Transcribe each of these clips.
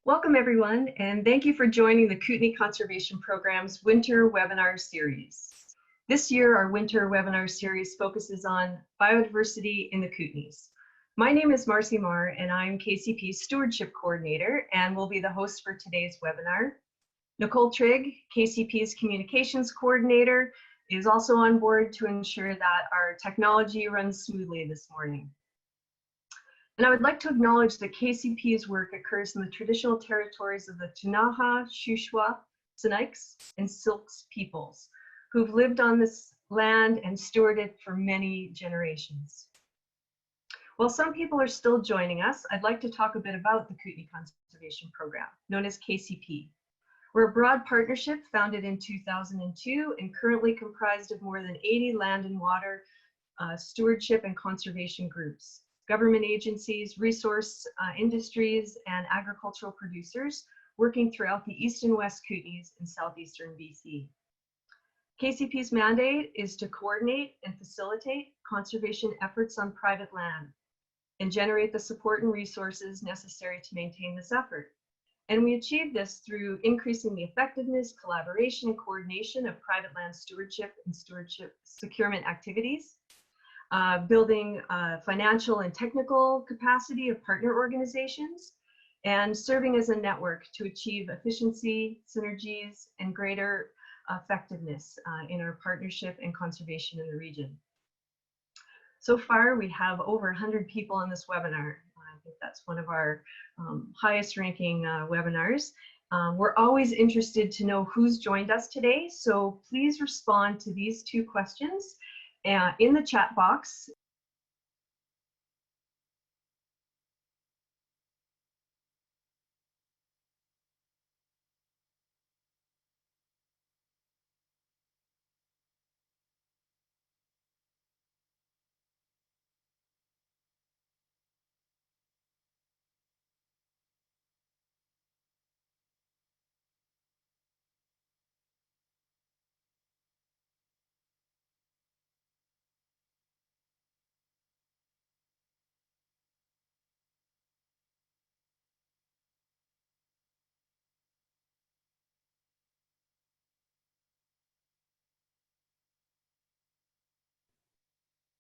Welcome everyone, and thank you for joining the Kootenai Conservation Program's Winter Webinar Series. This year, our Winter Webinar Series focuses on biodiversity in the Kootenays. My name is Marcy Marr, and I'm KCP's Stewardship Coordinator, and will be the host for today's webinar. Nicole Trigg, KCP's Communications Coordinator, is also on board to ensure that our technology runs smoothly this morning. And I would like to acknowledge that KCP's work occurs in the traditional territories of the Ktunaxa, Shuswap, Sinixt, and Syilx peoples, who've lived on this land and stewarded it for many generations. While some people are still joining us, I'd like to talk a bit about the Kootenai Conservation Program, known as KCP. We're a broad partnership founded in 2002 and currently comprised of more than 80 land and water stewardship and conservation groups, government agencies, resource industries, and agricultural producers working throughout the East and West Kootenays and Southeastern BC. KCP's mandate is to coordinate and facilitate conservation efforts on private land and generate the support and resources necessary to maintain this effort. And we achieve this through increasing the effectiveness, collaboration, and coordination of private land stewardship and stewardship securement activities, building financial and technical capacity of partner organizations, and serving as a network to achieve efficiency, synergies, and greater effectiveness in our partnership and conservation in the region. So far, we have over 100 people on this webinar. I think that's one of our highest ranking webinars. We're always interested to know who's joined us today, so please respond to these two questions in the chat box.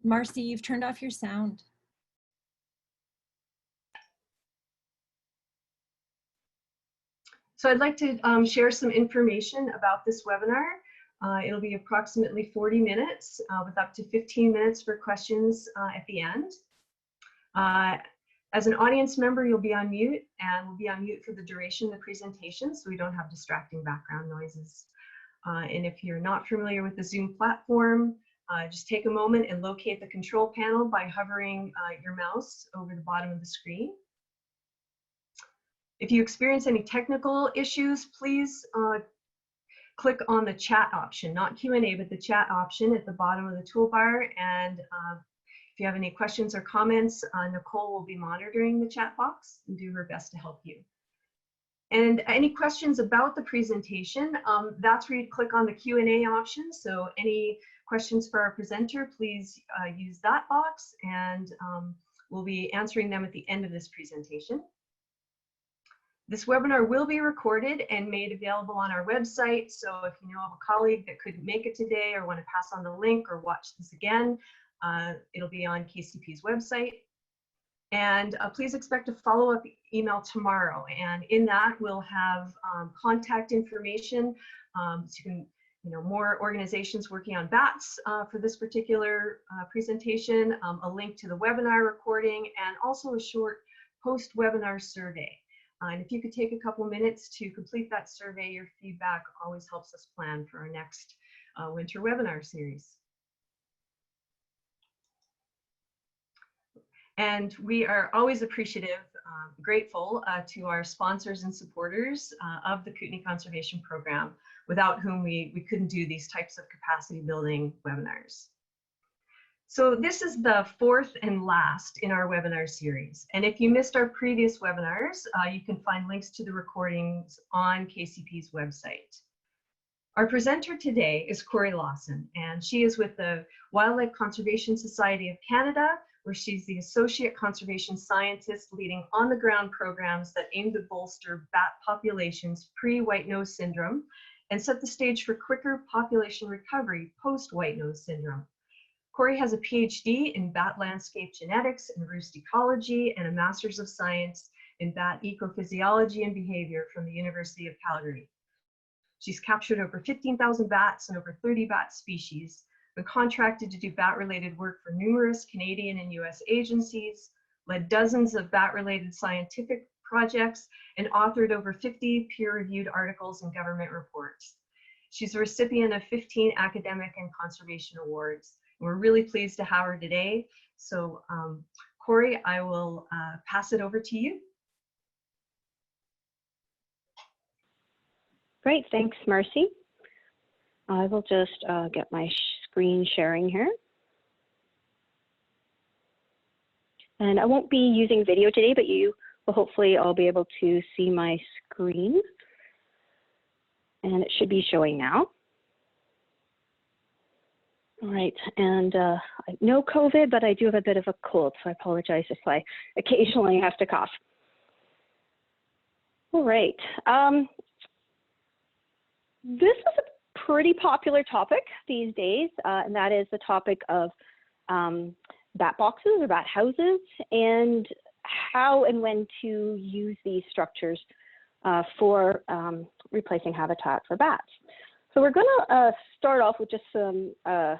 Marcy, you've turned off your sound. So I'd like to share some information about this webinar. It'll be approximately 40 minutes with up to 15 minutes for questions at the end. As an audience member, you'll be on mute, and we'll be on mute for the duration of the presentation so we don't have distracting background noises. And if you're not familiar with the Zoom platform, just take a moment and locate the control panel by hovering your mouse over the bottom of the screen. If you experience any technical issues, please click on the chat option, not Q&A, but the chat option at the bottom of the toolbar. And if you have any questions or comments, Nicole will be monitoring the chat box and do her best to help you. And any questions about the presentation, that's where you click on the Q&A option. So any questions for our presenter, please use that box, and we'll be answering them at the end of this presentation. This webinar will be recorded and made available on our website. So if you know of a colleague that couldn't make it today or want to pass on the link or watch this again, it'll be on KCP's website. And please expect a follow-up email tomorrow. And in that, we'll have contact information. So you can, more organizations working on bats for this particular presentation, a link to the webinar recording, and also a short post-webinar survey. And if you could take a couple minutes to complete that survey, your feedback always helps us plan for our next winter webinar series. And we are always appreciative, grateful to our sponsors and supporters of the Kootenai Conservation Program, without whom we couldn't do these types of capacity building webinars. So this is the fourth and last in our webinar series. And if you missed our previous webinars, you can find links to the recordings on KCP's website. Our presenter today is Cori Lausen, and she is with the Wildlife Conservation Society of Canada, where she's the associate conservation scientist leading on-the-ground programs that aim to bolster bat populations pre-white nose syndrome and set the stage for quicker population recovery post-white nose syndrome. Cori has a PhD in bat landscape genetics and roost ecology and a Master's of Science in bat ecophysiology and behavior from the University of Calgary. She's captured over 15,000 bats and over 30 bat species, been contracted to do bat-related work for numerous Canadian and US agencies, led dozens of bat-related scientific projects, and authored over 50 peer-reviewed articles and government reports. She's a recipient of 15 academic and conservation awards. We're really pleased to have her today. So Cori, I will pass it over to you. Great, thanks, Marcy. I will just get my screen sharing here. And I won't be using video today, but you will hopefully all be able to see my screen. And it should be showing now. All right, and no COVID, but I do have a bit of a cold, so I apologize if I occasionally have to cough. All right. This is a pretty popular topic these days, and that is the topic of bat boxes or bat houses and how and when to use these structures for replacing habitat for bats. So we're going to start off with just some kind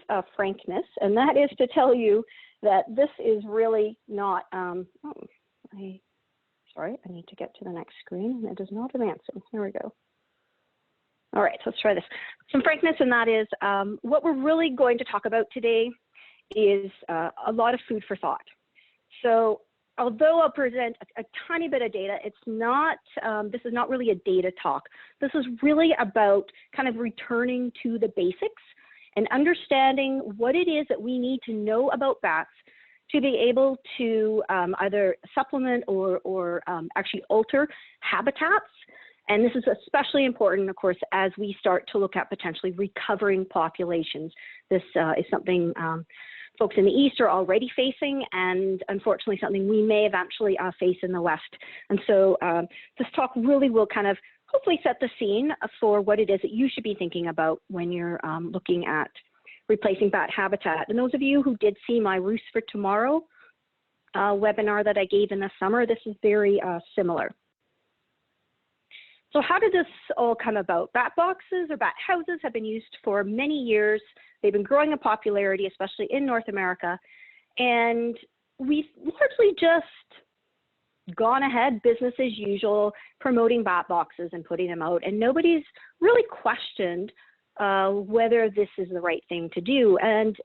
of frankness, and that is to tell you that this is really not, sorry, I need to get to the next screen, and it is not advancing. Here we go. All right, so let's try this. Some frankness, and that is what we're really going to talk about today is a lot of food for thought. So although I'll present a tiny bit of data, it's not, this is not really a data talk. This is really about kind of returning to the basics and understanding what it is that we need to know about bats to be able to either supplement or actually alter habitats. And this is especially important, of course, as we start to look at potentially recovering populations. This is something folks in the East are already facing, and unfortunately something we may eventually face in the West. And so this talk really will kind of hopefully set the scene for what it is that you should be thinking about when you're looking at replacing bat habitat. And those of you who did see my Roost for Tomorrow webinar that I gave in the summer, this is very similar. So how did this all come about? Bat boxes or bat houses have been used for many years. They've been growing in popularity, especially in North America. And we've largely just gone ahead, business as usual, promoting bat boxes and putting them out. And nobody's really questioned whether this is the right thing to do. And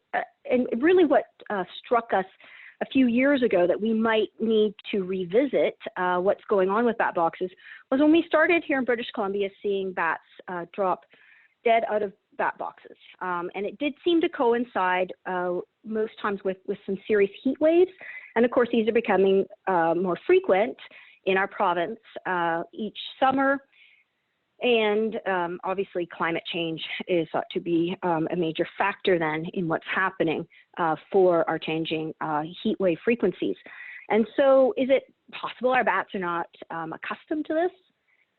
really what struck us a few years ago that we might need to revisit what's going on with bat boxes was when we started here in British Columbia seeing bats drop dead out of bat boxes. And it did seem to coincide most times with some serious heat waves. And of course, these are becoming more frequent in our province each summer. And obviously climate change is thought to be a major factor then in what's happening for our changing heat wave frequencies. And so is it possible our bats are not accustomed to this?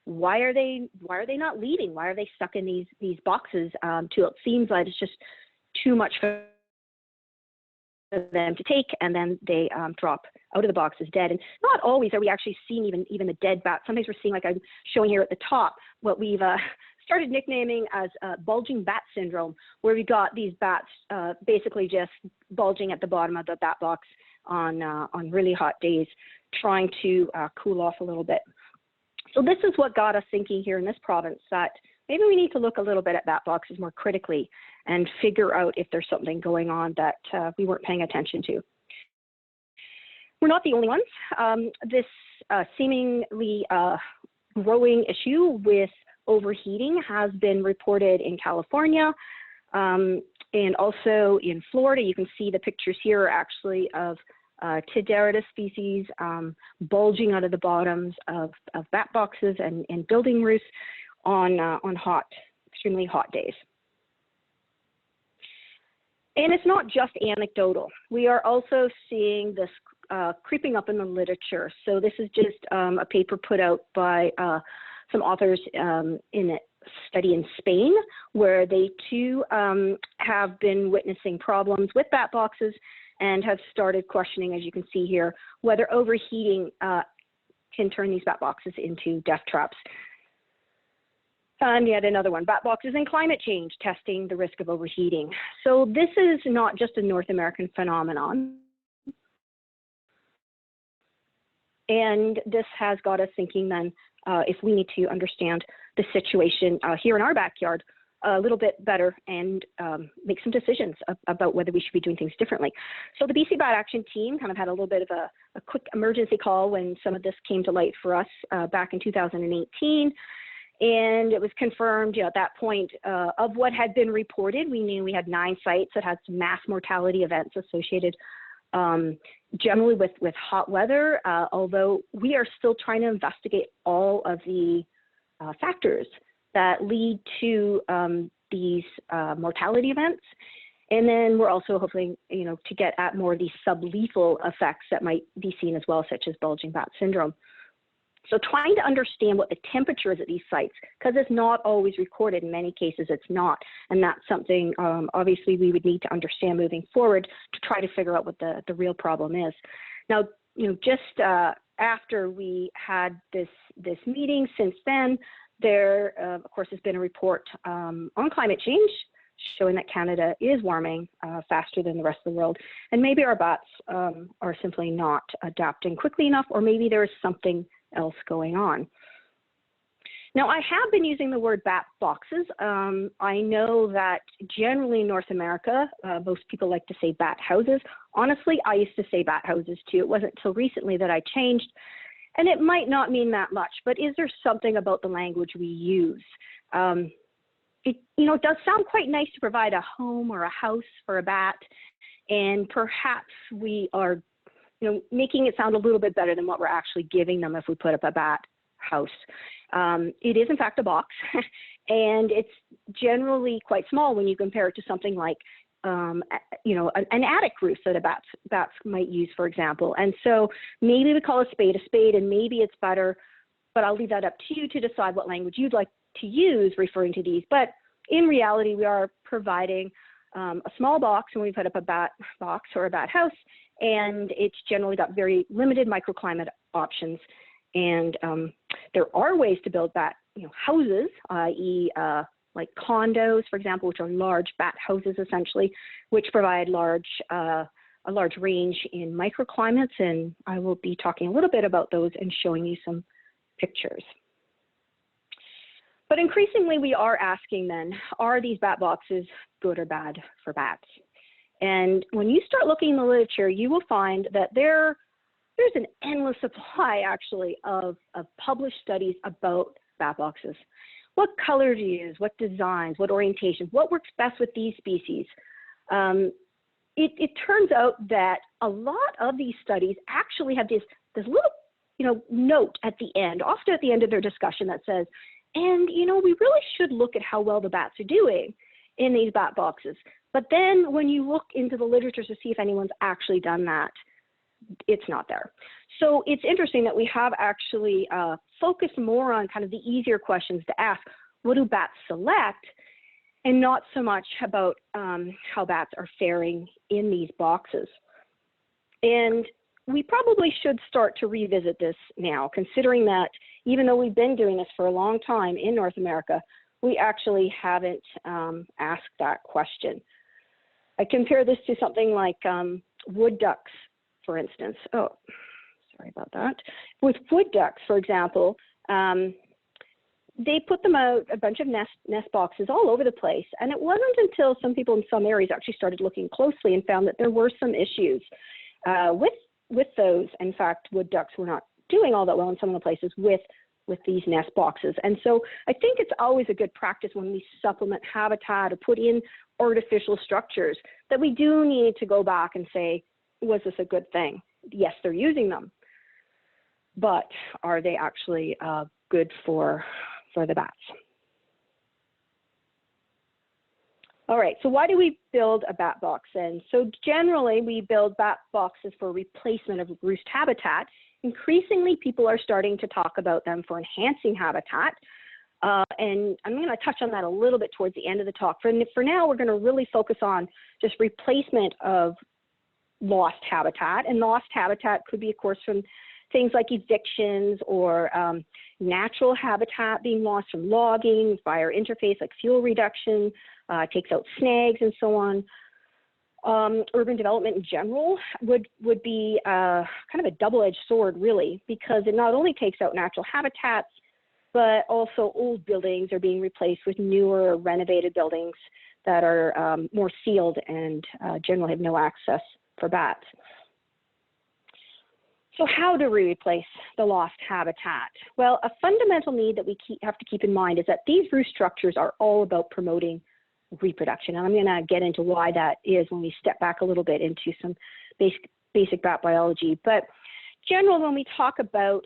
Why are they not leaving? Why are they stuck in these boxes till it seems like it's just too much for them to take, and then they drop out of the boxes dead? And not always are we actually seeing even the dead bat. Sometimes we're seeing, like I'm showing here at the top, what we've started nicknaming as bulging bat syndrome, where we got these bats basically just bulging at the bottom of the bat box on really hot days, trying to cool off a little bit. So this is what got us thinking here in this province that maybe we need to look a little bit at bat boxes more critically and figure out if there's something going on that we weren't paying attention to. We're not the only ones. This seemingly growing issue with overheating has been reported in California and also in Florida. You can see the pictures here actually of Ctunaxa species bulging out of the bottoms of bat boxes and building roosts on hot, extremely hot days. And it's not just anecdotal. We are also seeing this creeping up in the literature. So this is just a paper put out by some authors in a study in Spain, where they too have been witnessing problems with bat boxes and have started questioning, as you can see here, whether overheating can turn these bat boxes into death traps. And yet another one, bat boxes and climate change, testing the risk of overheating. So this is not just a North American phenomenon. And this has got us thinking then if we need to understand the situation here in our backyard a little bit better and make some decisions about whether we should be doing things differently. So the BC Bat Action Team kind of had a little bit of a quick emergency call when some of this came to light for us back in 2018. And it was confirmed, at that point of what had been reported. We knew we had 9 sites that had some mass mortality events associated generally with hot weather, although we are still trying to investigate all of the factors that lead to these mortality events. And then we're also hoping, to get at more of these sublethal effects that might be seen as well, such as bulging bat syndrome. So trying to understand what the temperature is at these sites, because it's not always recorded. In many cases, it's not. And that's something, obviously, we would need to understand moving forward to try to figure out what the real problem is. Now, just after we had this meeting, since then, there, of course, has been a report on climate change showing that Canada is warming faster than the rest of the world. And maybe our bats are simply not adapting quickly enough, or maybe there is something else going on. Now, I have been using the word bat boxes. I know that generally in North America, most people like to say bat houses. Honestly, I used to say bat houses too. It wasn't until recently that I changed. And it might not mean that much, but is there something about the language we use? It does sound quite nice to provide a home or a house for a bat, and perhaps we are making it sound a little bit better than what we're actually giving them if we put up a bat house. It is in fact a box, and it's generally quite small when you compare it to something like an attic roof that a bats might use, for example. And so maybe we call a spade, and maybe it's better, but I'll leave that up to you to decide what language you'd like to use referring to these. But in reality, we are providing a small box when we put up a bat box or a bat house, and it's generally got very limited microclimate options. And there are ways to build bat houses, i.e. Like condos, for example, which are large bat houses essentially, which provide a large range in microclimates. And I will be talking a little bit about those and showing you some pictures. But increasingly, we are asking then, are these bat boxes good or bad for bats? And when you start looking in the literature, you will find that there's an endless supply, actually, of published studies about bat boxes. What color to use, what designs, what orientations, what works best with these species. It turns out that a lot of these studies actually have this little note at the end, often at the end of their discussion, that says, and we really should look at how well the bats are doing in these bat boxes. But then when you look into the literature to see if anyone's actually done that, it's not there. So it's interesting that we have actually focused more on kind of the easier questions to ask. What do bats select? And not so much about how bats are faring in these boxes. And we probably should start to revisit this now, considering that even though we've been doing this for a long time in North America, we actually haven't asked that question. I compare this to something like wood ducks, for instance. Oh, sorry about that. With wood ducks, for example, they put them out, a bunch of nest boxes all over the place. And it wasn't until some people in some areas actually started looking closely and found that there were some issues with those. In fact, wood ducks were not doing all that well in some of the places with these nest boxes. And so I think it's always a good practice when we supplement habitat or put in artificial structures that we do need to go back and say, was this a good thing? Yes, they're using them, but are they actually good for the bats? All right, so why do we build a bat box then? So generally we build bat boxes for replacement of roost habitat. Increasingly, people are starting to talk about them for enhancing habitat. And I'm going to touch on that a little bit towards the end of the talk. For now, we're going to really focus on just replacement of lost habitat. And lost habitat could be, of course, from things like evictions or natural habitat being lost from logging, fire interface like fuel reduction, takes out snags and so on. Urban development in general would be kind of a double-edged sword, really, because it not only takes out natural habitats, but also old buildings are being replaced with newer renovated buildings that are more sealed and generally have no access for bats. So how do we replace the lost habitat? Well, a fundamental need that we have to keep in mind is that these roost structures are all about promoting reproduction. And I'm going to get into why that is when we step back a little bit into some basic bat biology. But generally, when we talk about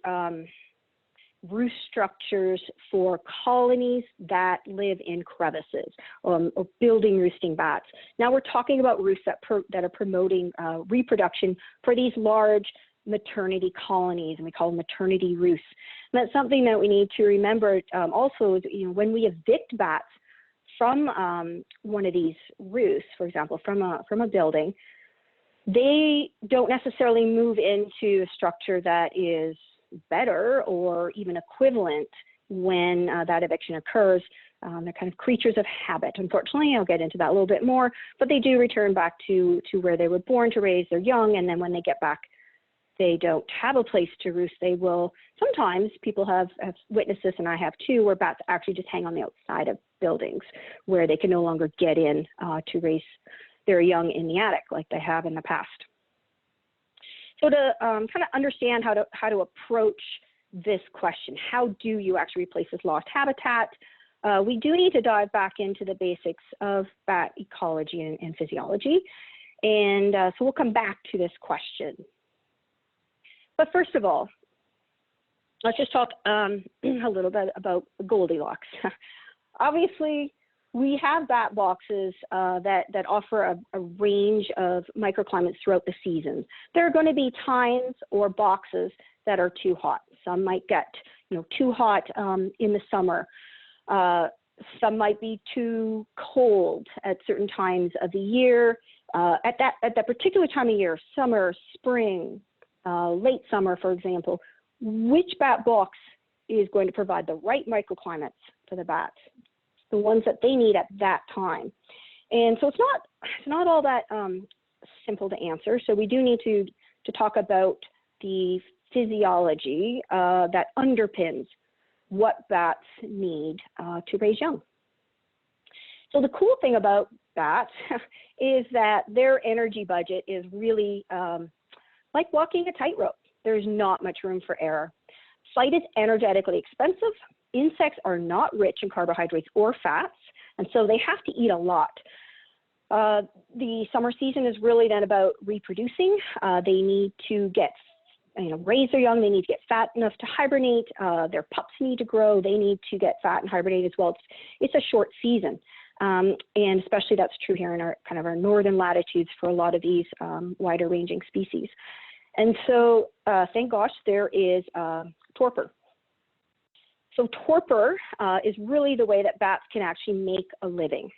roost structures for colonies that live in crevices or building roosting bats. Now we're talking about roosts that are promoting reproduction for these large maternity colonies, and we call them maternity roosts. And that's something that we need to remember also, when we evict bats from one of these roosts, for example, from a building, they don't necessarily move into a structure that is better or even equivalent when that eviction occurs. They're kind of creatures of habit. Unfortunately, I'll get into that a little bit more, but they do return back to where they were born to raise their young, and then when they get back, they don't have a place to roost. They will, sometimes people have witnessed this, and I have too, where bats actually just hang on the outside of buildings where they can no longer get in to raise their young in the attic like they have in the past. So to kind of understand how to approach this question, how do you actually replace this lost habitat? We do need to dive back into the basics of bat ecology and physiology. And so we'll come back to this question. But first of all, let's just talk a little bit about Goldilocks. Obviously, we have bat boxes that offer a range of microclimates throughout the season. There are going to be times or boxes that are too hot. Some might get too hot in the summer. Some might be too cold at certain times of the year. At that particular time of year, summer, spring, late summer, for example, which bat box is going to provide the right microclimates for the bats, the ones that they need at that time? And so it's not all that simple to answer. So we do need to talk about the physiology that underpins what bats need to raise young. So the cool thing about bats is that their energy budget is really like walking a tightrope. There's not much room for error. Flight is energetically expensive. Insects are not rich in carbohydrates or fats, and so they have to eat a lot. The summer season is really then about reproducing. They need to raise their young. They need to get fat enough to hibernate. Their pups need to grow. They need to get fat and hibernate as well. It's a short season. And especially that's true here in our northern latitudes for a lot of these wider ranging species. And so thank gosh there is torpor. So torpor is really the way that bats can actually make a living.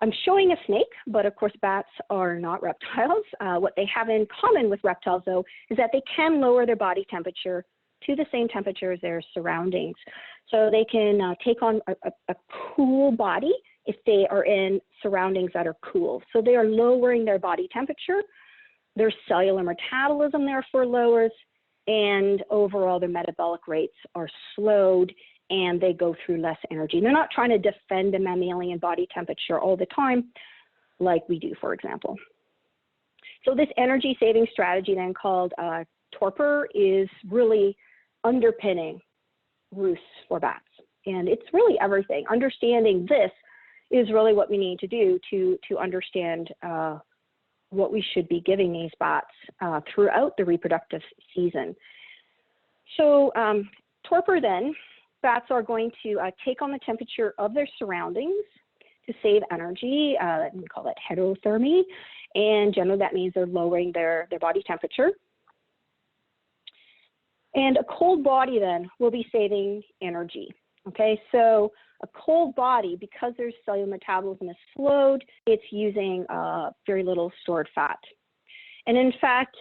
I'm showing a snake, but of course bats are not reptiles. What they have in common with reptiles, though, is that they can lower their body temperature to the same temperature as their surroundings. So they can take on a cool body if they are in surroundings that are cool. So they are lowering their body temperature, their cellular metabolism therefore lowers, and overall their metabolic rates are slowed and they go through less energy. They're not trying to defend a mammalian body temperature all the time like we do, for example. So this energy saving strategy then called torpor is really underpinning roosts for bats. And it's really everything. Understanding this is really what we need to do to understand what we should be giving these bats throughout the reproductive season. So torpor then bats are going to take on the temperature of their surroundings to save energy. We call that heterothermy. And generally that means they're lowering their body temperature. And a cold body then will be saving energy. Okay, so a cold body, because their cellular metabolism is slowed, it's using very little stored fat. And in fact,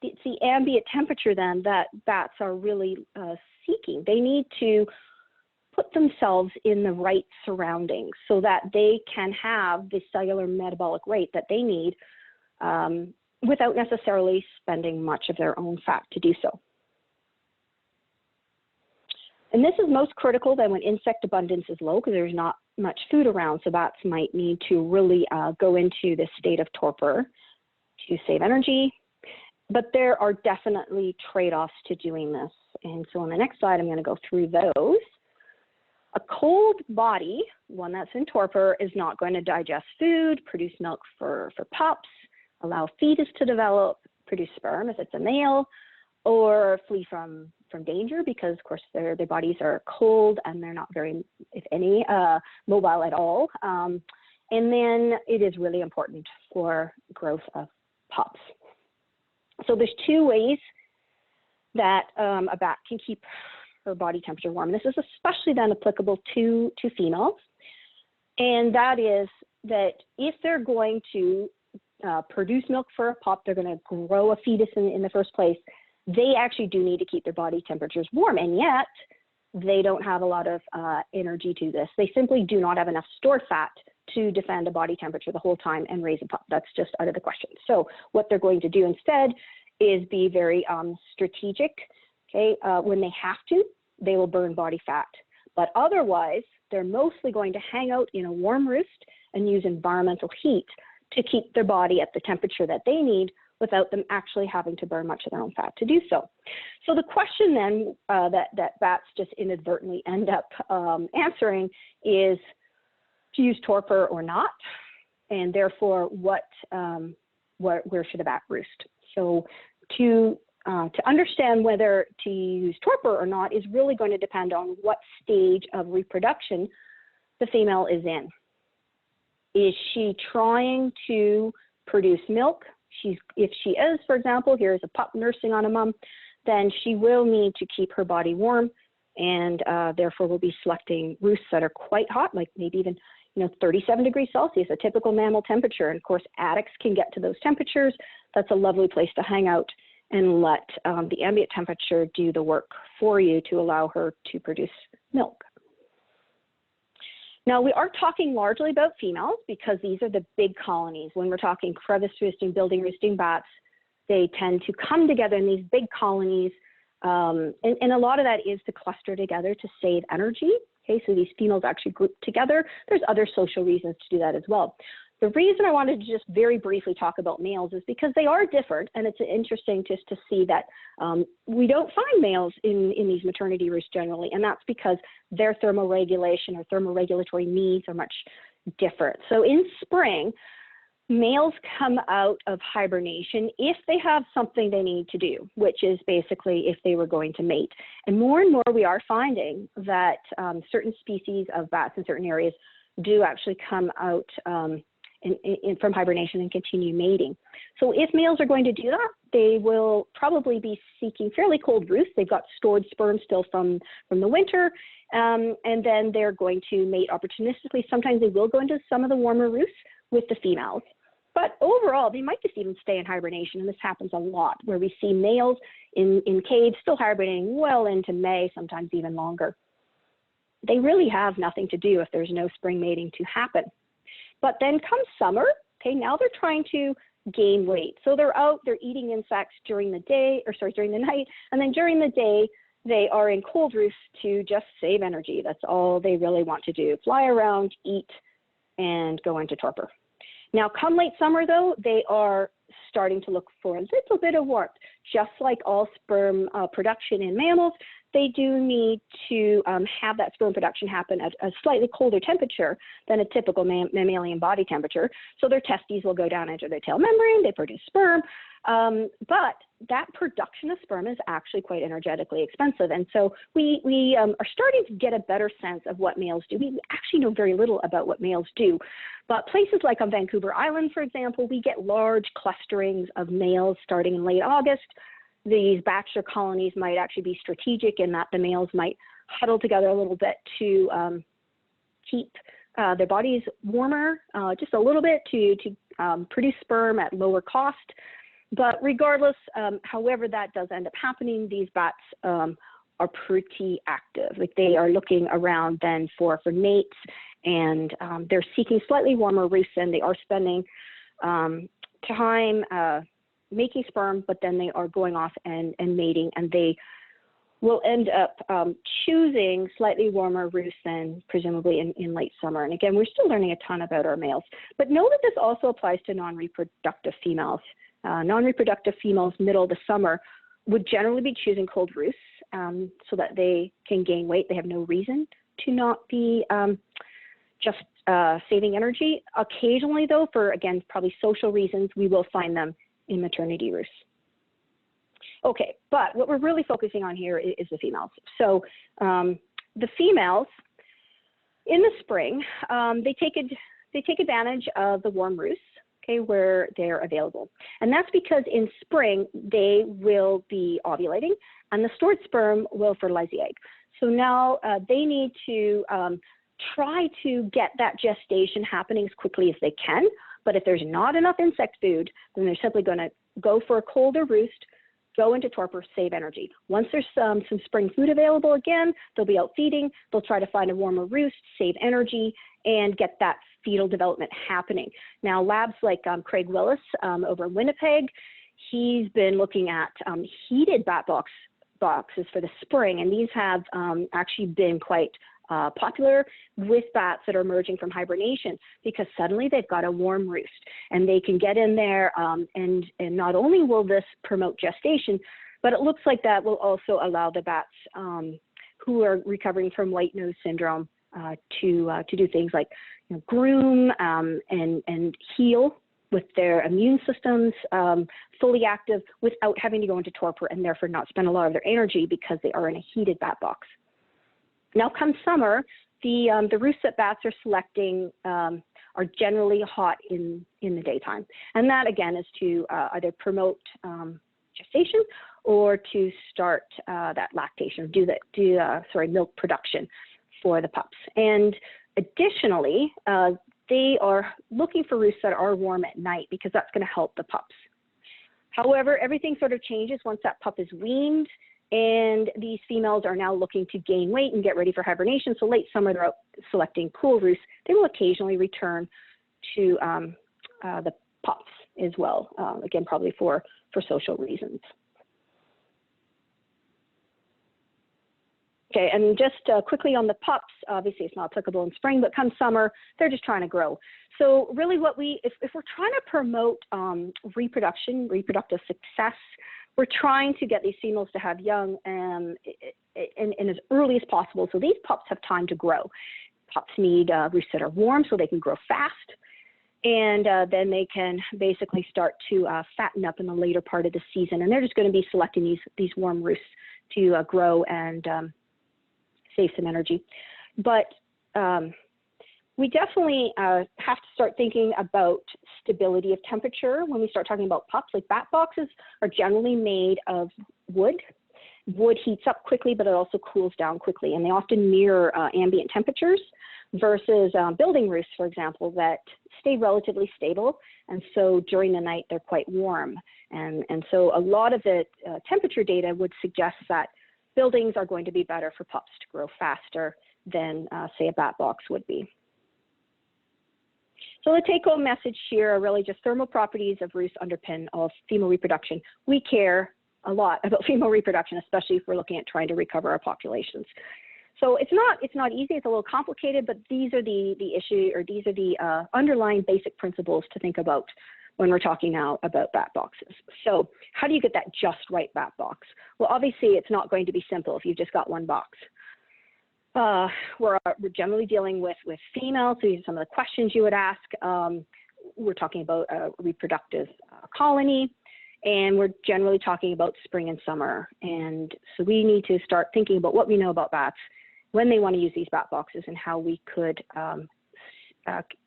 it's the ambient temperature then that bats are really seeking. They need to put themselves in the right surroundings so that they can have the cellular metabolic rate that they need without necessarily spending much of their own fat to do so. And this is most critical then when insect abundance is low because there's not much food around, so bats might need to really go into this state of torpor to save energy. But there are definitely trade-offs to doing this. And so on the next slide, I'm going to go through those. A cold body, one that's in torpor, is not going to digest food, produce milk for pups, allow fetus to develop, produce sperm if it's a male, or flee from danger because, of course, their bodies are cold and they're not very, if any, mobile at all. And then it is really important for growth of pups. So there's two ways that a bat can keep her body temperature warm. And this is especially then applicable to females. And that is that if they're going to produce milk for a pup, they're going to grow a fetus in the first place, they actually do need to keep their body temperatures warm. And yet they don't have a lot of energy to this. They simply do not have enough stored fat to defend a body temperature the whole time and raise a pup. That's just out of the question. So what they're going to do instead is be very strategic. Okay, when they have to, they will burn body fat. But otherwise, they're mostly going to hang out in a warm roost and use environmental heat to keep their body at the temperature that they need without them actually having to burn much of their own fat to do so. So the question then that bats just inadvertently end up answering is to use torpor or not, and therefore where should a bat roost? So to understand whether to use torpor or not is really going to depend on what stage of reproduction the female is in. Is she trying to produce milk? If she is, for example, here's a pup nursing on a mom, then she will need to keep her body warm and therefore will be selecting roosts that are quite hot, like maybe even 37 degrees Celsius, a typical mammal temperature. And of course, attics can get to those temperatures. That's a lovely place to hang out and let the ambient temperature do the work for you to allow her to produce milk. Now, we are talking largely about females because these are the big colonies. When we're talking crevice roosting, building roosting bats, they tend to come together in these big colonies. And a lot of that is to cluster together to save energy. Okay, so these females actually group together. There's other social reasons to do that as well. The reason I wanted to just very briefly talk about males is because they are different, and it's interesting just to see that we don't find males in these maternity roosts generally, and that's because their thermoregulation or thermoregulatory needs are much different. So in spring, males come out of hibernation if they have something they need to do, which is basically if they were going to mate. And more we are finding that certain species of bats in certain areas do actually come out from hibernation and continue mating. So if males are going to do that, they will probably be seeking fairly cold roosts. They've got stored sperm still from the winter, and then they're going to mate opportunistically. Sometimes they will go into some of the warmer roosts with the females. But overall, they might just even stay in hibernation, and this happens a lot, where we see males in caves still hibernating well into May, sometimes even longer. They really have nothing to do if there's no spring mating to happen. But then comes summer, okay, now they're trying to gain weight. So they're out, they're eating insects during the day, during the night, and then during the day, they are in cold roosts to just save energy. That's all they really want to do, fly around, eat, and go into torpor. Now, come late summer, though, they are starting to look for a little bit of warmth. Just like all sperm production in mammals, they do need to have that sperm production happen at a slightly colder temperature than a typical mammalian body temperature. So their testes will go down into their tail membrane, they produce sperm, but that production of sperm is actually quite energetically expensive. And so we are starting to get a better sense of what males do. We actually know very little about what males do, but places like on Vancouver Island, for example, we get large clusterings of males starting in late August. These bachelor colonies might actually be strategic in that the males might huddle together a little bit to keep their bodies warmer just a little bit to produce sperm at lower cost. But regardless, however that does end up happening, these bats are pretty active. Like they are looking around then for mates, and they're seeking slightly warmer roosts, and they are spending time making sperm, but then they are going off and mating, and they will end up choosing slightly warmer roosts than presumably in late summer. And again, we're still learning a ton about our males, but know that this also applies to non-reproductive females. Non-reproductive females middle of the summer would generally be choosing cold roosts so that they can gain weight. They have no reason to not be just saving energy. Occasionally though, for again, probably social reasons, we will find them in maternity roosts. Okay, but what we're really focusing on here is the females. So the females in the spring, they take advantage of the warm roosts, okay, where they're available. And that's because in spring, they will be ovulating and the stored sperm will fertilize the egg. So now they need to try to get that gestation happening as quickly as they can. But if there's not enough insect food, then they're simply going to go for a colder roost, go into torpor, save energy. Once there's some spring food available again, they'll be out feeding, they'll try to find a warmer roost, save energy, and get that fetal development happening. Now, labs like Craig Willis over in Winnipeg, he's been looking at heated bat boxes for the spring, and these have actually been quite popular with bats that are emerging from hibernation, because suddenly they've got a warm roost and they can get in there and not only will this promote gestation, but it looks like that will also allow the bats who are recovering from white nose syndrome to do things like groom and heal with their immune systems fully active without having to go into torpor and therefore not spend a lot of their energy because they are in a heated bat box. Now, come summer, the roosts that bats are selecting are generally hot in the daytime. And that, again, is to either promote gestation or to start that lactation, milk production for the pups. And additionally, they are looking for roosts that are warm at night because that's going to help the pups. However, everything sort of changes once that pup is weaned, and these females are now looking to gain weight and get ready for hibernation. So late summer, they're out selecting cool roosts. They will occasionally return to the pups as well, again, probably for social reasons. Okay, and just quickly on the pups, obviously it's not applicable in spring, but come summer, they're just trying to grow. So really if we're trying to promote reproductive success, we're trying to get these females to have young in as early as possible, so these pups have time to grow. Pups need roosts that are warm so they can grow fast, and then they can basically start to fatten up in the later part of the season, and they're just going to be selecting these warm roosts to grow and save some energy. But we definitely have to start thinking about stability of temperature when we start talking about pups. Like bat boxes are generally made of wood. Wood heats up quickly, but it also cools down quickly, and they often mirror ambient temperatures versus building roosts, for example, that stay relatively stable, and so during the night they're quite warm. And so a lot of the temperature data would suggest that buildings are going to be better for pups to grow faster than, say, a bat box would be. So the take-home message here are really just thermal properties of roosts underpin all female reproduction. We care a lot about female reproduction, especially if we're looking at trying to recover our populations. So it's not easy, it's a little complicated, but these are the underlying basic principles to think about when we're talking now about bat boxes. So how do you get that just right bat box? Well, obviously it's not going to be simple if you've just got one box. We're generally dealing with females, so these are some of the questions you would ask. We're talking about a reproductive colony, And we're generally talking about spring and summer. And so we need to start thinking about what we know about bats, when they want to use these bat boxes, and how we could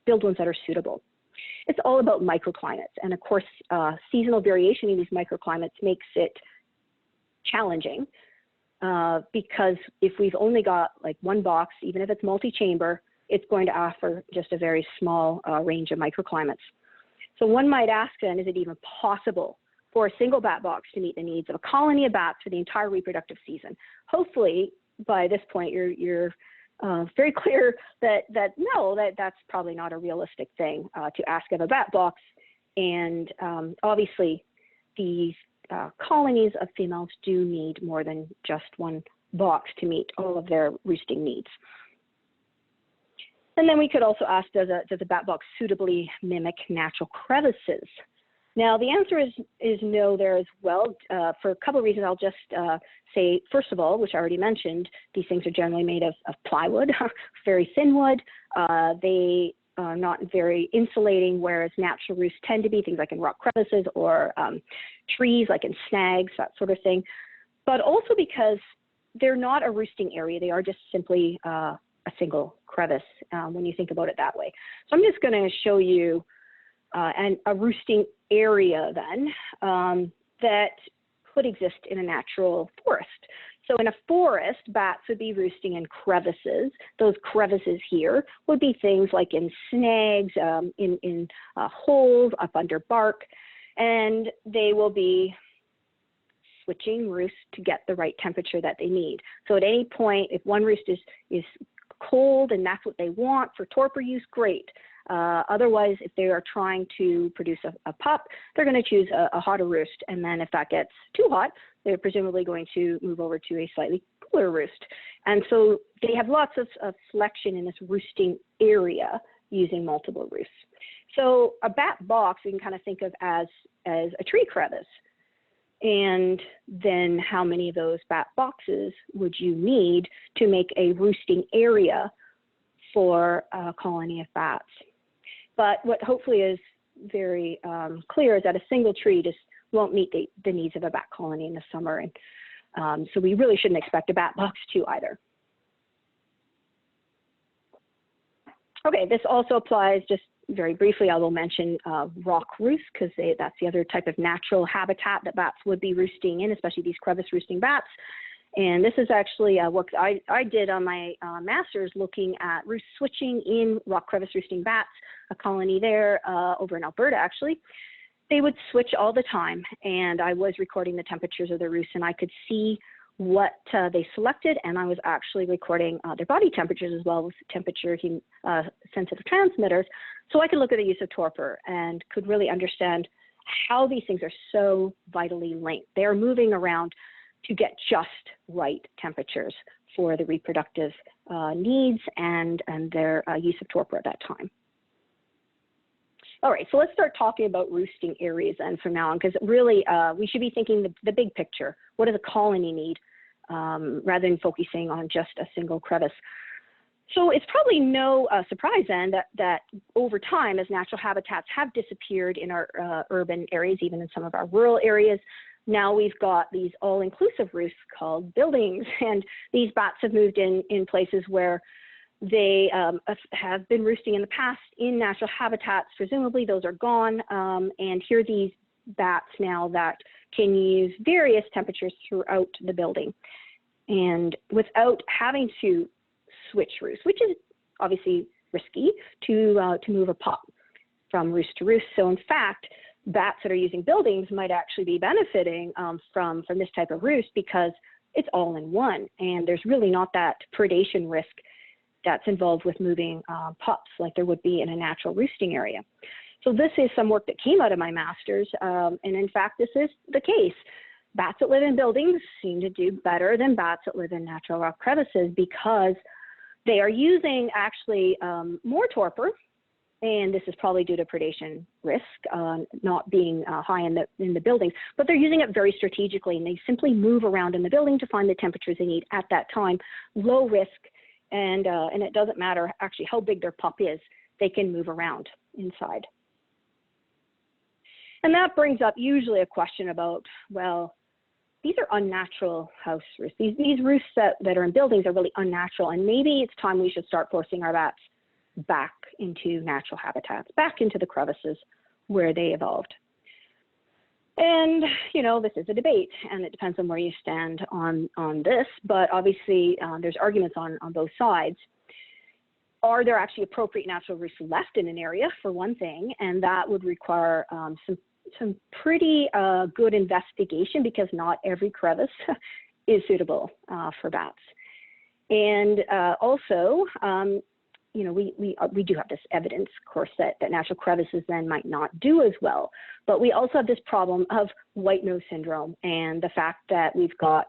build ones that are suitable. It's all about microclimates. And of course, seasonal variation in these microclimates makes it challenging because if we've only got like one box, even if it's multi-chamber, it's going to offer just a very small range of microclimates. So one might ask then, is it even possible for a single bat box to meet the needs of a colony of bats for the entire reproductive season? Hopefully, by this point, you're very clear that no, that's probably not a realistic thing to ask of a bat box. And obviously, these colonies of females do need more than just one box to meet all of their roosting needs. And then we could also ask, does a bat box suitably mimic natural crevices? Now, the answer is no there as well, for a couple of reasons. I'll just say, first of all, which I already mentioned, these things are generally made of plywood, very thin wood. They are not very insulating, whereas natural roosts tend to be things like in rock crevices or trees, like in snags, that sort of thing. But also because they're not a roosting area, they are just simply a single crevice when you think about it that way. So I'm just going to show you a roosting area then that could exist in a natural forest. So in a forest, bats would be roosting in crevices. Those crevices here would be things like in snags, in holes, up under bark, and they will be switching roosts to get the right temperature that they need. So at any point, if one roost is cold and that's what they want for torpor use, great. Otherwise, if they are trying to produce a pup, they're going to choose a hotter roost. And then if that gets too hot, they're presumably going to move over to a slightly cooler roost. And so they have lots of selection in this roosting area using multiple roosts. So a bat box we can kind of think of as a tree crevice. And then how many of those bat boxes would you need to make a roosting area for a colony of bats? But what hopefully is very clear is that a single tree just won't meet the needs of a bat colony in the summer. And so we really shouldn't expect a bat box to either. Okay, this also applies, just very briefly, I will mention rock roosts, because that's the other type of natural habitat that bats would be roosting in, especially these crevice roosting bats. And this is actually work I did on my master's, looking at roost switching in rock crevice roosting bats, a colony there over in Alberta, actually. They would switch all the time, and I was recording the temperatures of the roosts, and I could see what they selected, and I was actually recording their body temperatures as well with temperature sensitive transmitters, so I could look at the use of torpor and could really understand how these things are so vitally linked. They are moving around to get just right temperatures for the reproductive needs and their use of torpor at that time. All right, so let's start talking about roosting areas then from now on, because really we should be thinking the big picture. What does a colony need rather than focusing on just a single crevice? So it's probably no surprise then that over time, as natural habitats have disappeared in our urban areas, even in some of our rural areas, now we've got these all-inclusive roosts called buildings, and these bats have moved in places where they have been roosting in the past in natural habitats. Presumably those are gone, and here are these bats now that can use various temperatures throughout the building, and without having to switch roosts, which is obviously risky to move a pup from roost to roost. So in fact, bats that are using buildings might actually be benefiting from this type of roost, because it's all in one, and there's really not that predation risk that's involved with moving pups like there would be in a natural roosting area. So this is some work that came out of my master's, and in fact, this is the case. Bats that live in buildings seem to do better than bats that live in natural rock crevices, because they are using actually more torpor, and this is probably due to predation risk, not being high in the buildings, but they're using it very strategically, and they simply move around in the building to find the temperatures they need at that time, low risk, and it doesn't matter actually how big their pup is, they can move around inside. And that brings up usually a question about, well, these are unnatural house roosts. These roosts that are in buildings are really unnatural, and maybe it's time we should start forcing our bats back into natural habitats, back into the crevices where they evolved. And, you know, this is a debate, and it depends on where you stand on this, but obviously there's arguments on both sides. Are there actually appropriate natural roosts left in an area, for one thing, and that would require some pretty good investigation, because not every crevice is suitable for bats. And also, you know, we do have this evidence, of course, that natural crevices then might not do as well. But we also have this problem of white nose syndrome, and the fact that we've got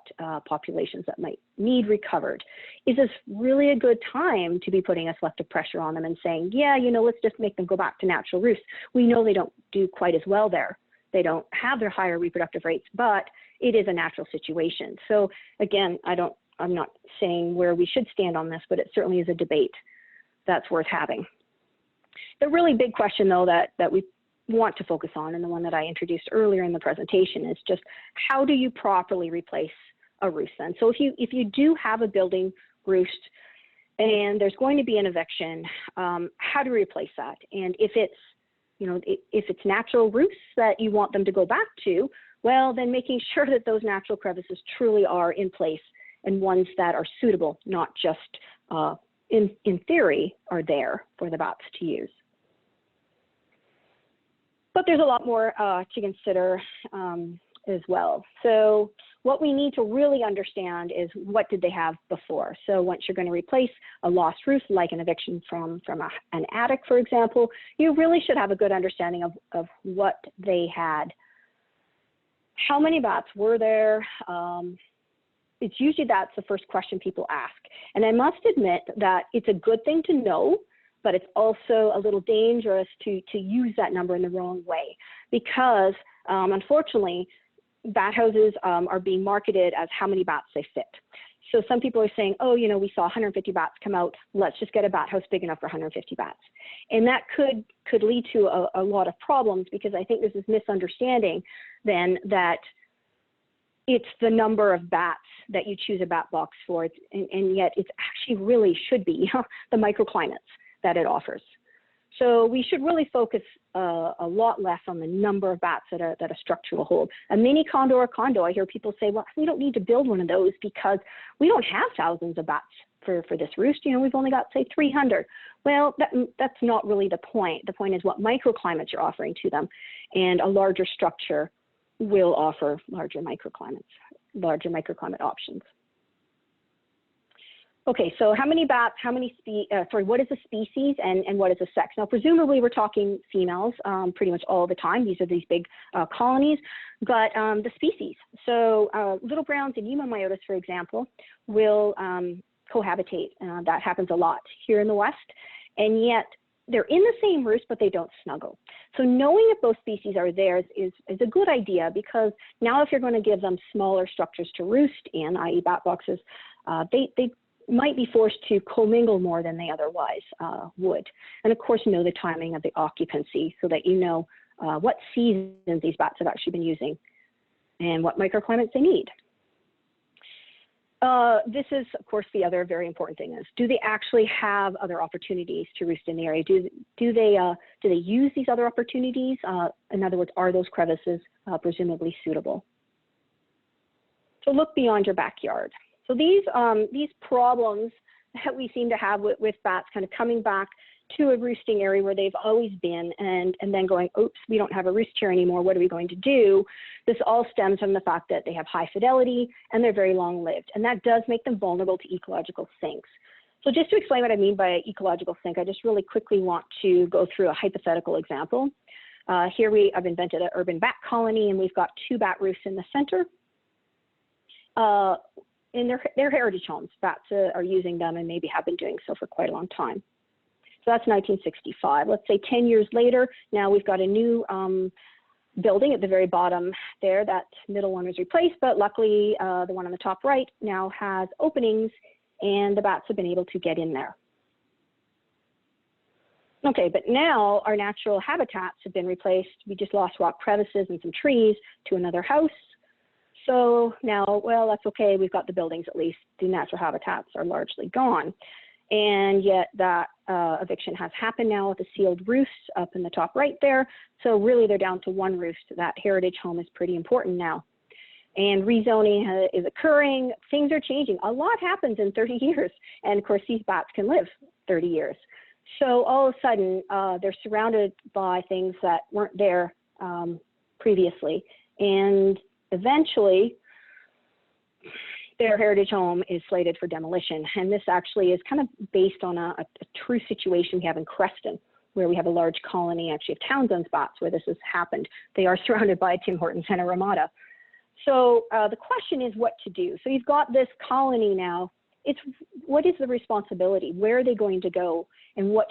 populations that might need recovered. Is this really a good time to be putting a selective pressure on them and saying, yeah, you know, let's just make them go back to natural roosts? We know they don't do quite as well there. They don't have their higher reproductive rates, but it is a natural situation. So again, I'm not saying where we should stand on this, but it certainly is a debate that's worth having. The really big question, though, that we want to focus on, and the one that I introduced earlier in the presentation, is just how do you properly replace a roost then? So if you do have a building roost and there's going to be an eviction, how do you replace that? And if it's, you know, if it's natural roosts that you want them to go back to, well, then making sure that those natural crevices truly are in place and ones that are suitable, not just in theory are there for the bats to use. But there's a lot more to consider as well. So what we need to really understand is, what did they have before? So once you're going to replace a lost roost, like an eviction from an attic, for example, you really should have a good understanding of what they had. How many bats were there? It's usually that's the first question people ask. And I must admit that it's a good thing to know, but it's also a little dangerous to use that number in the wrong way, because unfortunately, bat houses are being marketed as how many bats they fit. So some people are saying, oh, you know, we saw 150 bats come out, let's just get a bat house big enough for 150 bats. And that could lead to a lot of problems, because I think there's this misunderstanding then that it's the number of bats that you choose a bat box for, and yet it's actually really should be the microclimates that it offers. So we should really focus a lot less on the number of bats that a structure will hold. A mini condo or condo, I hear people say, well, we don't need to build one of those because we don't have thousands of bats for this roost. You know, we've only got, say, 300. Well, that's not really the point. The point is what microclimates you're offering to them, and a larger structure will offer larger microclimate options. Okay, so how many bats, what is a species and what is a sex? Now, presumably we're talking females pretty much all the time. These are these big colonies, but the species. So little browns and Eumomyotus, for example, will cohabitate. That happens a lot here in the West, and yet they're in the same roost, but they don't snuggle. So knowing if those species are there is a good idea, because now if you're going to give them smaller structures to roost in, i.e. bat boxes, they might be forced to commingle more than they otherwise would. And of course, know the timing of the occupancy so that you know what seasons these bats have actually been using and what microclimates they need. This is, of course, the other very important thing is, do they actually have other opportunities to roost in the area? Do they use these other opportunities? In other words, are those crevices presumably suitable? So look beyond your backyard. So these problems that we seem to have with bats kind of coming back to a roosting area where they've always been, and then going, oops, we don't have a roost here anymore, what are we going to do? This all stems from the fact that they have high fidelity and they're very long-lived, and that does make them vulnerable to ecological sinks. So just to explain what I mean by ecological sink, I just really quickly want to go through a hypothetical example. Here I've invented an urban bat colony, and we've got 2 bat roosts in the center. In their heritage homes, bats are using them and maybe have been doing so for quite a long time. So that's 1965. Let's say 10 years later, now we've got a new building at the very bottom there. That middle one was replaced, but luckily the one on the top right now has openings, and the bats have been able to get in there. Okay, but now our natural habitats have been replaced. We just lost rock crevices and some trees to another house. So now, well, that's okay. We've got the buildings at least. The natural habitats are largely gone. And yet that eviction has happened now with the sealed roosts up in the top right there. So really they're down to one roost. That heritage home is pretty important now. And rezoning is occurring. Things are changing. A lot happens in 30 years. And of course, these bats can live 30 years. So all of a sudden, they're surrounded by things that weren't there previously. And eventually, their heritage home is slated for demolition. And this actually is kind of based on a true situation we have in Creston, where we have a large colony actually of Townsend spots where this has happened. They are surrounded by Tim Hortons and a Ramada. So the question is what to do. So you've got this colony now. What is the responsibility? Where are they going to go? And what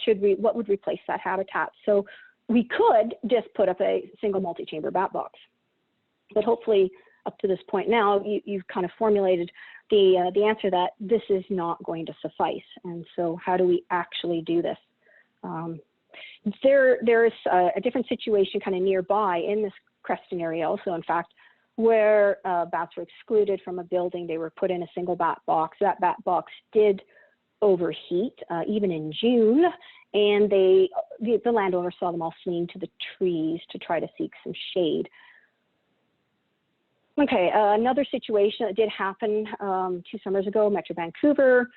would replace that habitat? So we could just put up a single multi-chamber bat box. But hopefully up to this point now, you've kind of formulated the answer that this is not going to suffice. And so how do we actually do this? There's a different situation kind of nearby in this Creston area also, in fact, where bats were excluded from a building. They were put in a single bat box. That bat box did overheat, even in June, and the landowner saw them all fleeing to the trees to try to seek some shade. Okay, another situation that did happen 2 summers ago, Metro Vancouver,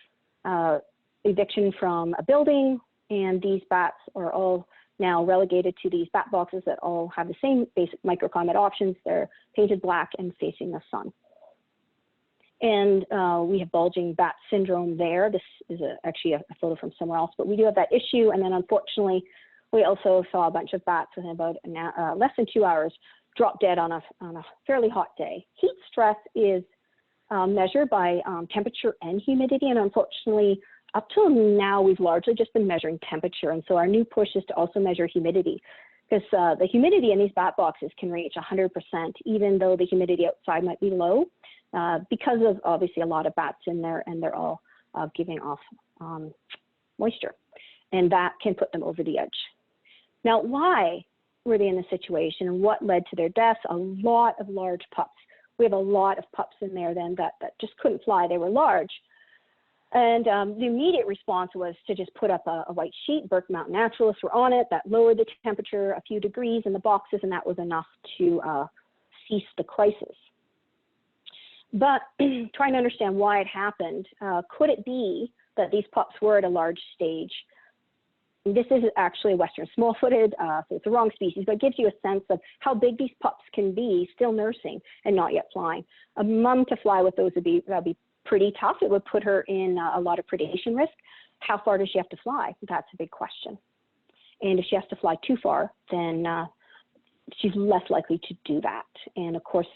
eviction from a building, and these bats are all now relegated to these bat boxes that all have the same basic microclimate options. They're painted black and facing the sun. And we have bulging bat syndrome there. This is actually a photo from somewhere else, but we do have that issue. And then unfortunately, we also saw a bunch of bats within about less than 2 hours drop dead on a fairly hot day. Heat stress is measured by temperature and humidity, and unfortunately, up till now, we've largely just been measuring temperature, and so our new push is to also measure humidity, because the humidity in these bat boxes can reach 100%, even though the humidity outside might be low, because of obviously a lot of bats in there, and they're all giving off moisture, and that can put them over the edge. Now, why were they in this situation, and what led to their deaths? A lot of large pups. We have a lot of pups in there then that just couldn't fly. They were large. And the immediate response was to just put up a white sheet. Burke Mountain Naturalists were on it. That lowered the temperature a few degrees in the boxes, and that was enough to cease the crisis. But trying to understand why it happened, could it be that these pups were at a large stage? This is actually a Western small-footed, so it's the wrong species, but it gives you a sense of how big these pups can be, still nursing and not yet flying. A mom to fly with those would be pretty tough. It would put her in a lot of predation risk. How far does she have to fly? That's a big question. And if she has to fly too far, then she's less likely to do that. And of course,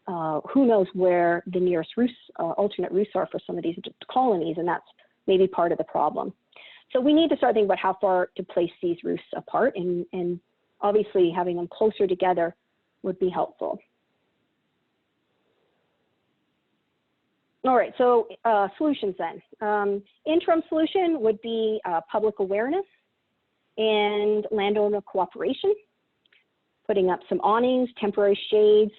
who knows where the nearest roosts, alternate roosts are for some of these colonies, and that's maybe part of the problem. So we need to start thinking about how far to place these roosts apart, and obviously having them closer together would be helpful. All right, so solutions then. Interim solution would be public awareness and landowner cooperation, putting up some awnings, temporary shades,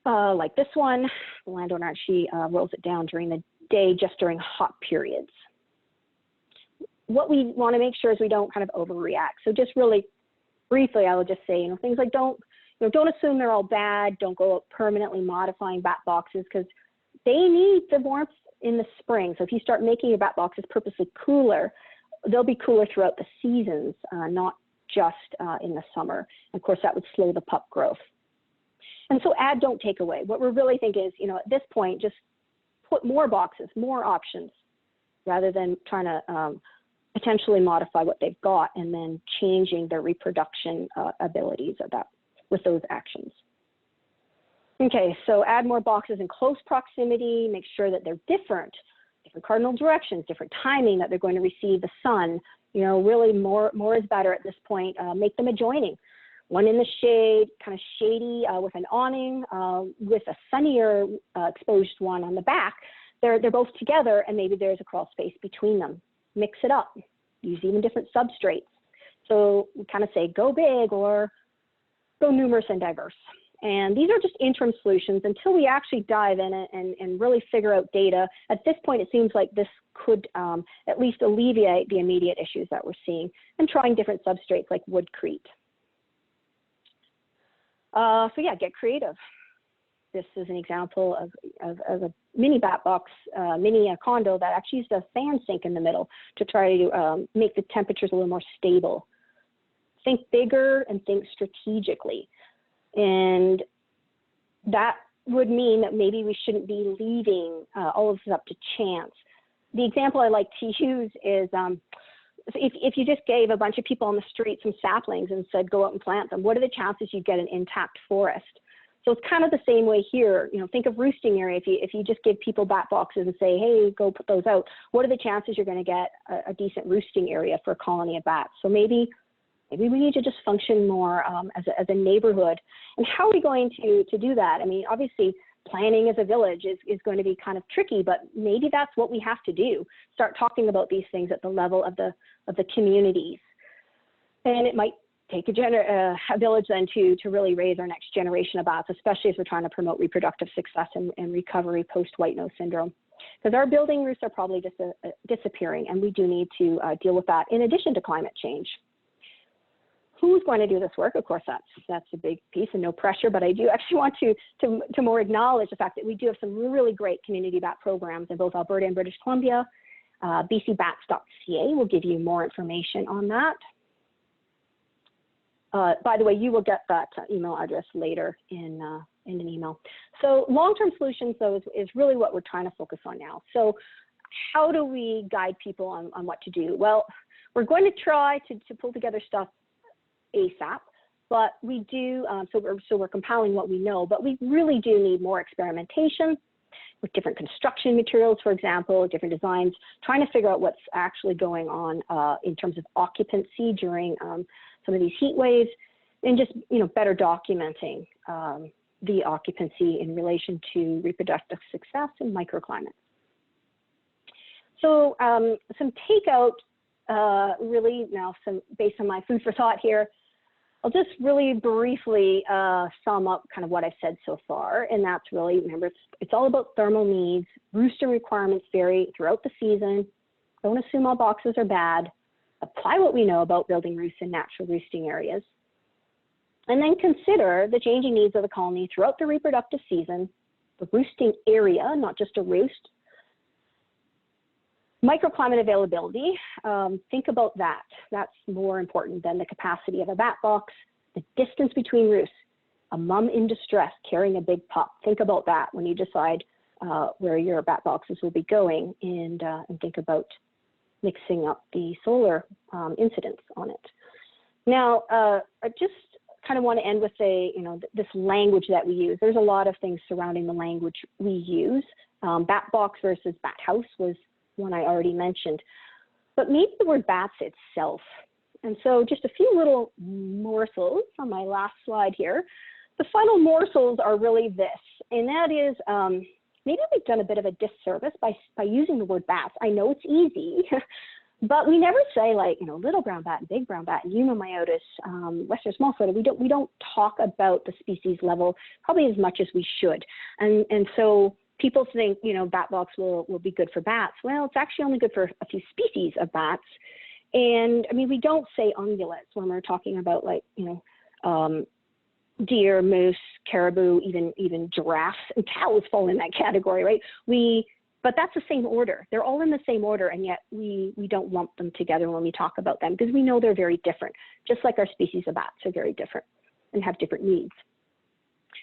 like this one. The landowner actually rolls it down during the day, just during hot periods. What we want to make sure is we don't kind of overreact. So just really briefly, I would just say, things like don't assume they're all bad. Don't go out permanently modifying bat boxes, because they need the warmth in the spring. So if you start making your bat boxes purposely cooler, they'll be cooler throughout the seasons, not just in the summer. And of course, that would slow the pup growth. And so add, don't take away. What we're really thinking is, at this point, just put more boxes, more options, rather than trying to potentially modify what they've got and then changing their reproduction abilities of that with those actions. Okay, so add more boxes in close proximity, make sure that they're different cardinal directions, different timing that they're going to receive the sun. Really more is better at this point. Make them adjoining. One in the shade, kind of shady with an awning, with a sunnier exposed one on the back. They're both together, and maybe there's a crawl space between them. Mix it up. use even different substrates. So we kind of say go big or go numerous and diverse. And these are just interim solutions until we actually dive in and really figure out data. At this point, it seems like this could at least alleviate the immediate issues that we're seeing, and trying different substrates like woodcrete. So yeah, get creative. This is an example of a mini bat box, mini condo that actually used a fan sink in the middle to try to make the temperatures a little more stable. Think bigger and think strategically. And that would mean that maybe we shouldn't be leaving all of this up to chance. The example I like to use is if you just gave a bunch of people on the street some saplings and said, go out and plant them, what are the chances you get an intact forest? So it's kind of the same way here. You know, think of roosting area. If you just give people bat boxes and say, hey, go put those out, what are the chances you're going to get a decent roosting area for a colony of bats? So maybe we need to just function more as a neighborhood. And how are we going to do that? I mean, obviously, planning as a village is going to be kind of tricky, but maybe that's what we have to do. Start talking about these things at the level of the communities. And it might take a village then to really raise our next generation of bats, especially as we're trying to promote reproductive success and recovery post-white nose syndrome. Because our building roosts are probably just disappearing, and we do need to deal with that in addition to climate change. Who's going to do this work? Of course, that's a big piece and no pressure, but I do actually want to more acknowledge the fact that we do have some really great community bat programs in both Alberta and British Columbia. bcbats.ca will give you more information on that. By the way, you will get that email address later in an email. So long-term solutions, though, is really what we're trying to focus on now. So how do we guide people on what to do? Well, we're going to try to pull together stuff ASAP, but we do, so we're compiling what we know, but we really do need more experimentation with different construction materials, for example, different designs, trying to figure out what's actually going on in terms of occupancy during some of these heat waves, and just, better documenting the occupancy in relation to reproductive success and microclimate. So some takeout, really now based on my food for thought here, I'll just really briefly sum up kind of what I've said so far, and that's really, remember, it's all about thermal needs. Rooster requirements vary throughout the season. Don't assume all boxes are bad. Apply what we know about building roosts in natural roosting areas. And then consider the changing needs of the colony throughout the reproductive season, the roosting area, not just a roost. Microclimate availability, think about that. That's more important than the capacity of a bat box. The distance between roosts, a mom in distress carrying a big pup. Think about that when you decide where your bat boxes will be going, and think about mixing up the solar incidence on it. Now, I just kind of want to end with this language that we use. There's a lot of things surrounding the language we use. Bat box versus bat house was one I already mentioned, but maybe the word bats itself. And so just a few little morsels on my last slide here. The final morsels are really this, and that is maybe we've done a bit of a disservice by using the word bats. I know it's easy, but we never say little brown bat and big brown bat and Unimyotis, western smallfooted. We don't talk about the species level probably as much as we should. And so people think, bat box will be good for bats. Well, it's actually only good for a few species of bats. And I mean, we don't say ungulates when we're talking about deer, moose, caribou, even giraffes and cows fall in that category, right? But that's the same order. They're all in the same order, and yet we don't lump them together when we talk about them because we know they're very different, just like our species of bats are very different and have different needs.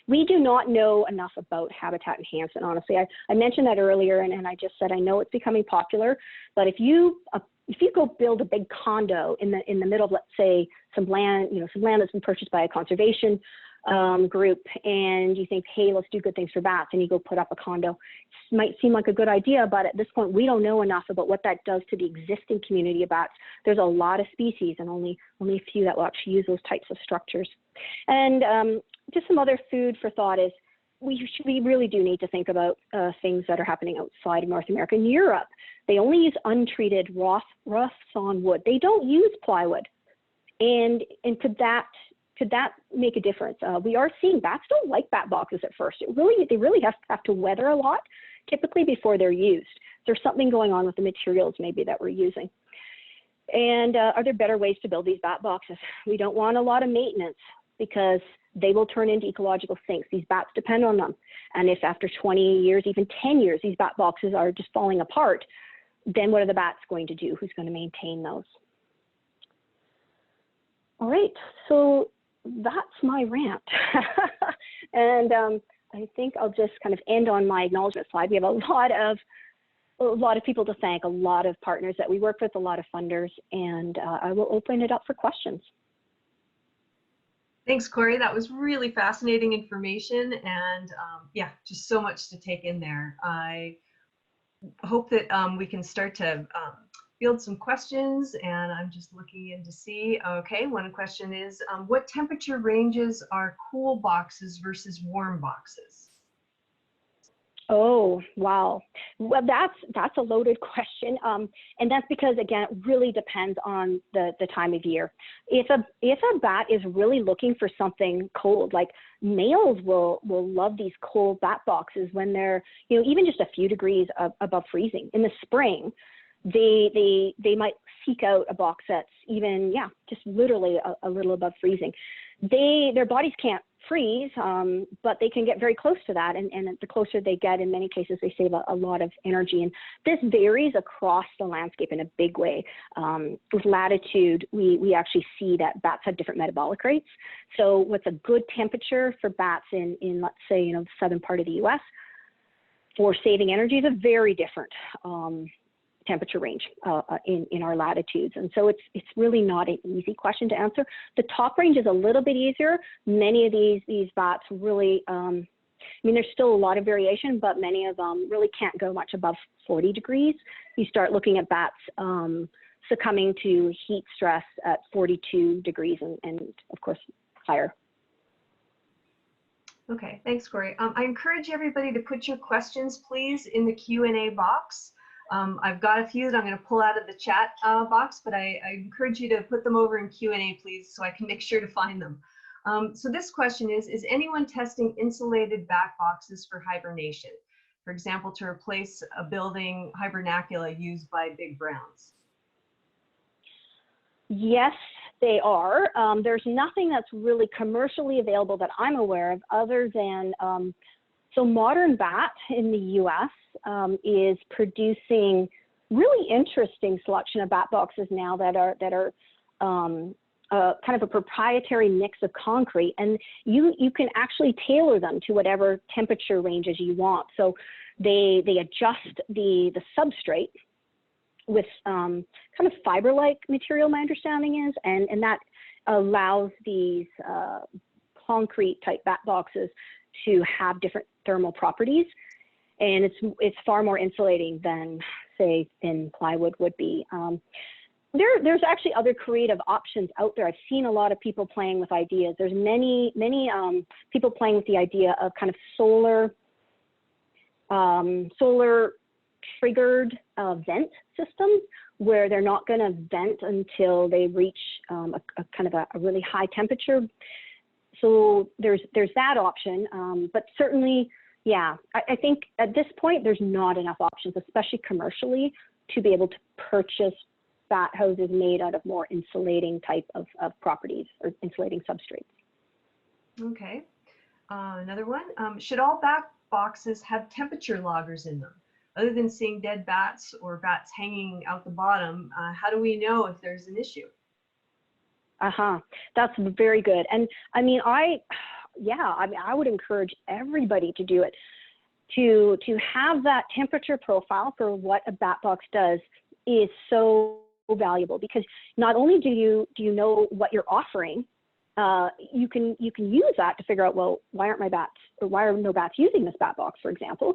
We do not know enough about habitat enhancement, honestly. I mentioned that earlier, and I just said I know it's becoming popular, but if you go build a big condo in the middle of, let's say, some land that's been purchased by a conservation group, and you think, hey, let's do good things for bats, and you go put up a condo, it might seem like a good idea, but at this point, we don't know enough about what that does to the existing community of bats. There's a lot of species, and only a few that will actually use those types of structures. And just some other food for thought is, we really do need to think about things that are happening outside of North America. In Europe, they only use untreated rough sawn wood. They don't use plywood. And could that make a difference? We are seeing bats don't like bat boxes at first. They really have to weather a lot, typically before they're used. There's something going on with the materials maybe that we're using. And are there better ways to build these bat boxes? We don't want a lot of maintenance because they will turn into ecological sinks. These bats depend on them. And if after 20 years, even 10 years, these bat boxes are just falling apart, then what are the bats going to do? Who's going to maintain those? All right, so that's my rant. And I think I'll just kind of end on my acknowledgement slide. We have a lot of people to thank, a lot of partners that we work with, a lot of funders, and I will open it up for questions. Thanks, Cori. That was really fascinating information, and yeah, just so much to take in there. I hope that we can start to field some questions, and I'm just looking in to see. Okay, one question is, what temperature ranges are cool boxes versus warm boxes? Oh, wow. Well, that's a loaded question. And that's because, again, it really depends on the time of year. If a bat is really looking for something cold, like males will love these cold bat boxes when they're, even just a few degrees above freezing. In the spring, they might seek out a box that's even, just literally a little above freezing. Their bodies can't freeze, but they can get very close to that, and the closer they get, in many cases, they save a lot of energy. And this varies across the landscape in a big way. With latitude, we actually see that bats have different metabolic rates. So what's a good temperature for bats in let's say, the southern part of the US for saving energy is a very different temperature range in our latitudes. And so it's really not an easy question to answer. The top range is a little bit easier. Many of these bats really, there's still a lot of variation, but many of them really can't go much above 40 degrees. You start looking at bats succumbing to heat stress at 42 degrees and of course, higher. Okay, thanks, Cori. I encourage everybody to put your questions, please, in the Q&A box. I've got a few that I'm going to pull out of the chat box, but I encourage you to put them over in Q&A, please, so I can make sure to find them. So this question is anyone testing insulated bat boxes for hibernation? For example, to replace a building hibernacula used by big browns? Yes, they are. There's nothing that's really commercially available that I'm aware of other than, so Modern Bat in the US is producing really interesting selection of bat boxes now that are kind of a proprietary mix of concrete, and you can actually tailor them to whatever temperature ranges you want. So they adjust the substrate with kind of fiber-like material, my understanding is, and that allows these concrete type bat boxes to have different thermal properties, and it's far more insulating than, say, thin plywood would be. There's actually other creative options out there. I've seen a lot of people playing with ideas. There's many people playing with the idea of kind of solar triggered vent systems, where they're not going to vent until they reach a kind of a really high temperature. So there's that option, but certainly, yeah, I think at this point there's not enough options, especially commercially, to be able to purchase bat houses made out of more insulating type of properties or insulating substrates. Okay, another one. Should all bat boxes have temperature loggers in them? Other than seeing dead bats or bats hanging out the bottom, how do we know if there's an issue? That's very good. And I would encourage everybody to do it. To have that temperature profile for what a bat box does is so valuable, because not only do you know what you're offering, you can use that to figure out, well, why aren't my bats, or why are no bats using this bat box, for example,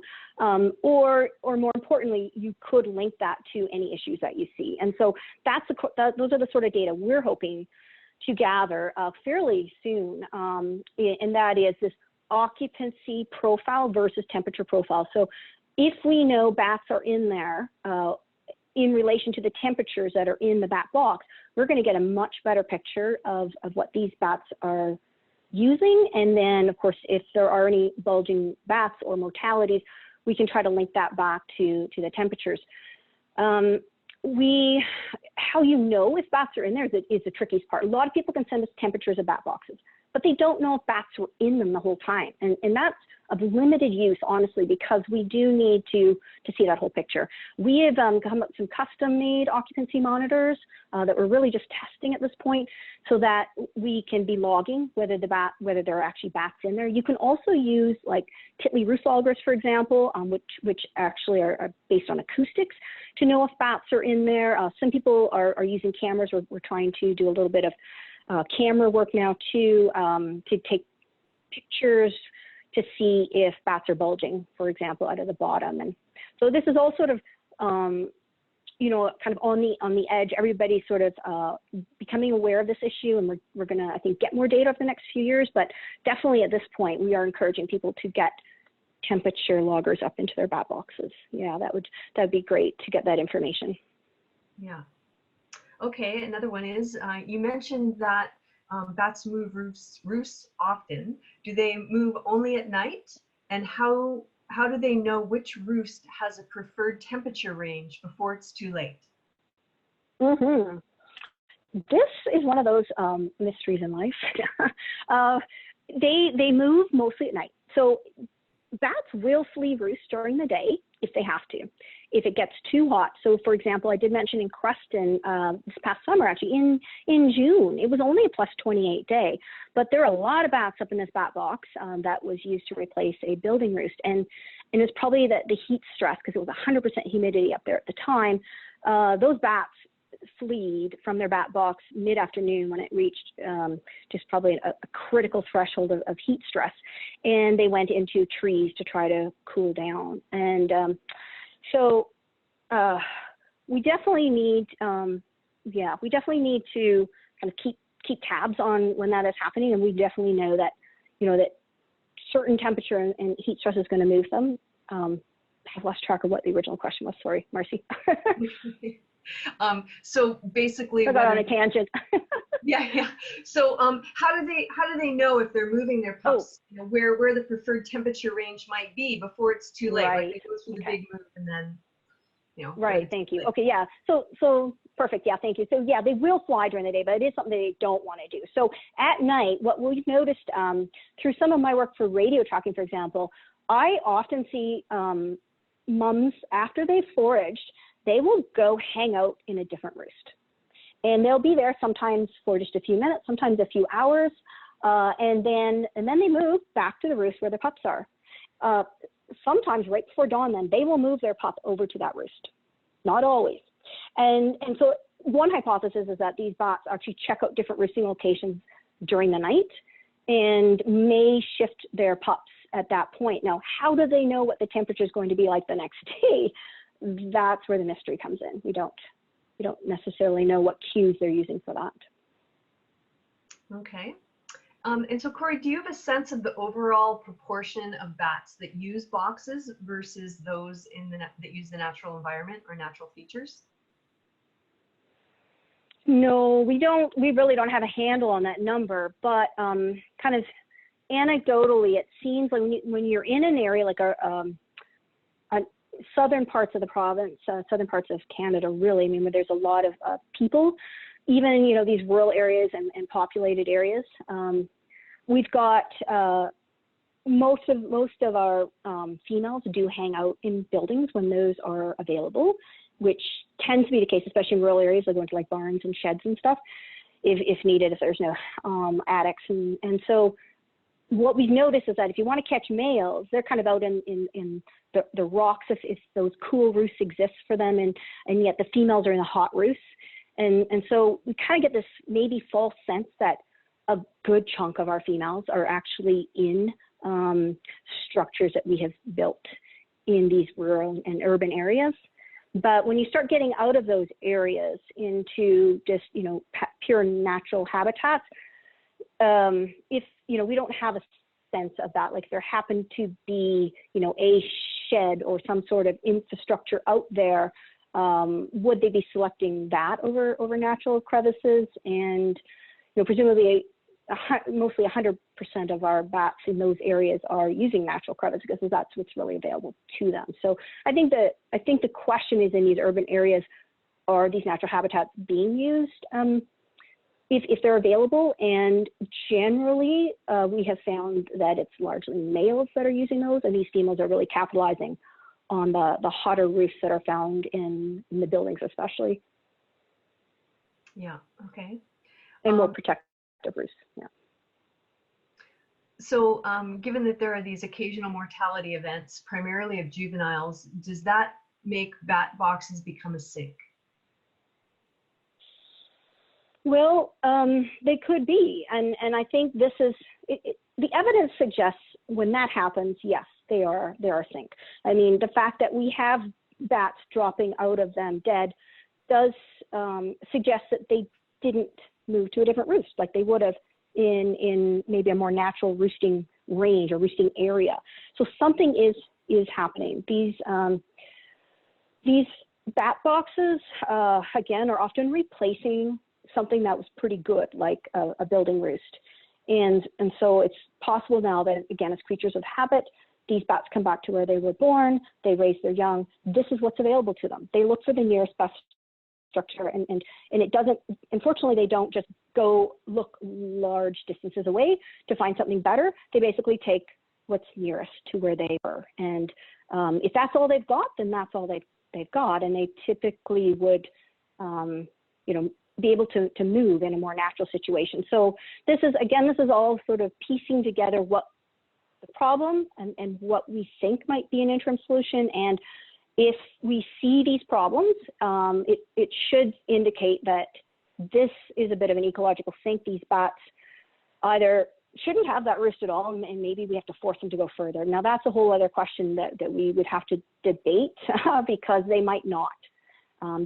or more importantly, you could link that to any issues that you see. And so those are the sort of data we're hoping to gather fairly soon, and that is this occupancy profile versus temperature profile. So if we know bats are in there in relation to the temperatures that are in the bat box, we're going to get a much better picture of what these bats are using. And then, of course, if there are any bulging bats or mortalities, we can try to link that back to the temperatures. How you know if bats are in there is the trickiest part. A lot of people can send us temperatures of bat boxes, but they don't know if bats were in them the whole time. And that's of limited use, honestly, because we do need to see that whole picture. We have come up with some custom-made occupancy monitors that we're really just testing at this point, so that we can be logging whether there are actually bats in there. You can also use like aptly roost loggers, for example, which actually are based on acoustics to know if bats are in there. Some people are using cameras. We're trying to do a little bit of camera work now too, to take pictures to see if bats are bulging, for example, out of the bottom. And so this is all sort of, you know, kind of on the edge. Everybody's sort of becoming aware of this issue, and we're going to, I think, get more data over the next few years. But definitely at this point, we are encouraging people to get temperature loggers up into their bat boxes. Yeah, that'd be great to get that information. Yeah. Okay, another one is, you mentioned that bats move roosts often. Do they move only at night? And how do they know which roost has a preferred temperature range before it's too late? Mm-hmm. This is one of those mysteries in life. They move mostly at night. So bats will flee roost during the day if they have to, if it gets too hot. So for example, I did mention in Creston this past summer, actually in June, it was only a plus 28 day, but there are a lot of bats up in this bat box that was used to replace a building roost. And it's probably the heat stress, because it was 100% humidity up there at the time. Those bats fleed from their bat box mid-afternoon when it reached just probably a critical threshold of heat stress, and they went into trees to try to cool down. And so we definitely need, we definitely need to kind of keep tabs on when that is happening, and we definitely know that, you know, that certain temperature and heat stress is going to move them. I've lost track of what the original question was. Sorry, Marcy. So basically, I got on a tangent. Yeah. So how do they know if they're moving their pups? You know, where the preferred temperature range might be before it's too late? Right. Like they go through the big move and then, you know. Right. Thank you. Okay. Yeah. So perfect. Yeah. Thank you. So yeah, they will fly during the day, but it is something they don't want to do. So at night, what we've noticed through some of my work for radio tracking, for example, I often see mums after they've foraged, they will go hang out in a different roost. And they'll be there sometimes for just a few minutes, sometimes a few hours, and then they move back to the roost where their pups are. Sometimes right before dawn, then they will move their pup over to that roost. Not always. And so one hypothesis is that these bats actually check out different roosting locations during the night and may shift their pups at that point. Now, how do they know what the temperature is going to be like the next day? That's where the mystery comes in. We don't necessarily know what cues they're using for that. Okay. And so, Cori, do you have a sense of the overall proportion of bats that use boxes versus those that use the natural environment or natural features? No, we don't. We really don't have a handle on that number, but kind of anecdotally, it seems like when you're in an area like southern parts of the province, southern parts of Canada, really, I mean, where there's a lot of people, even, you know, these rural areas and populated areas. We've got most of our females do hang out in buildings when those are available, which tends to be the case, especially in rural areas. They go into like barns and sheds and stuff, if needed, if there's no attics. And so what we've noticed is that if you want to catch males, they're kind of out in the rocks if those cool roosts exist for them, and yet the females are in the hot roosts. And so we kind of get this maybe false sense that a good chunk of our females are actually in structures that we have built in these rural and urban areas. But when you start getting out of those areas into just, you know, pure natural habitats, if, you know, we don't have a sense of that. Like if there happened to be, a shed or some sort of infrastructure out there, would they be selecting that over natural crevices? And, presumably mostly 100% of our bats in those areas are using natural crevices because that's what's really available to them. So I think the question is, in these urban areas, are these natural habitats being used if they're available? And generally, we have found that it's largely males that are using those, and these females are really capitalizing on the hotter roofs that are found in the buildings, especially. Yeah. Okay. And more protective roofs. Yeah. So, given that there are these occasional mortality events, primarily of juveniles, does that make bat boxes become a sink? Well, they could be, and I think this is the evidence suggests when that happens, yes, they are a sink. I mean, the fact that we have bats dropping out of them dead does suggest that they didn't move to a different roost like they would have in maybe a more natural roosting range or roosting area. So something is happening. These bat boxes again are often replacing something that was pretty good, like a building roost. And so it's possible now that, again, as creatures of habit, these bats come back to where they were born, they raise their young. This is what's available to them. They look for the nearest best structure, and it doesn't, unfortunately, they don't just go look large distances away to find something better. They basically take what's nearest to where they were. And if that's all they've got, then that's all they've got. And they typically would, be able to move in a more natural situation. So this is all sort of piecing together what the problem and what we think might be an interim solution. And if we see these problems, it should indicate that this is a bit of an ecological sink. These bats either shouldn't have that roost at all, and maybe we have to force them to go further. Now that's a whole other question that we would have to debate because they might not.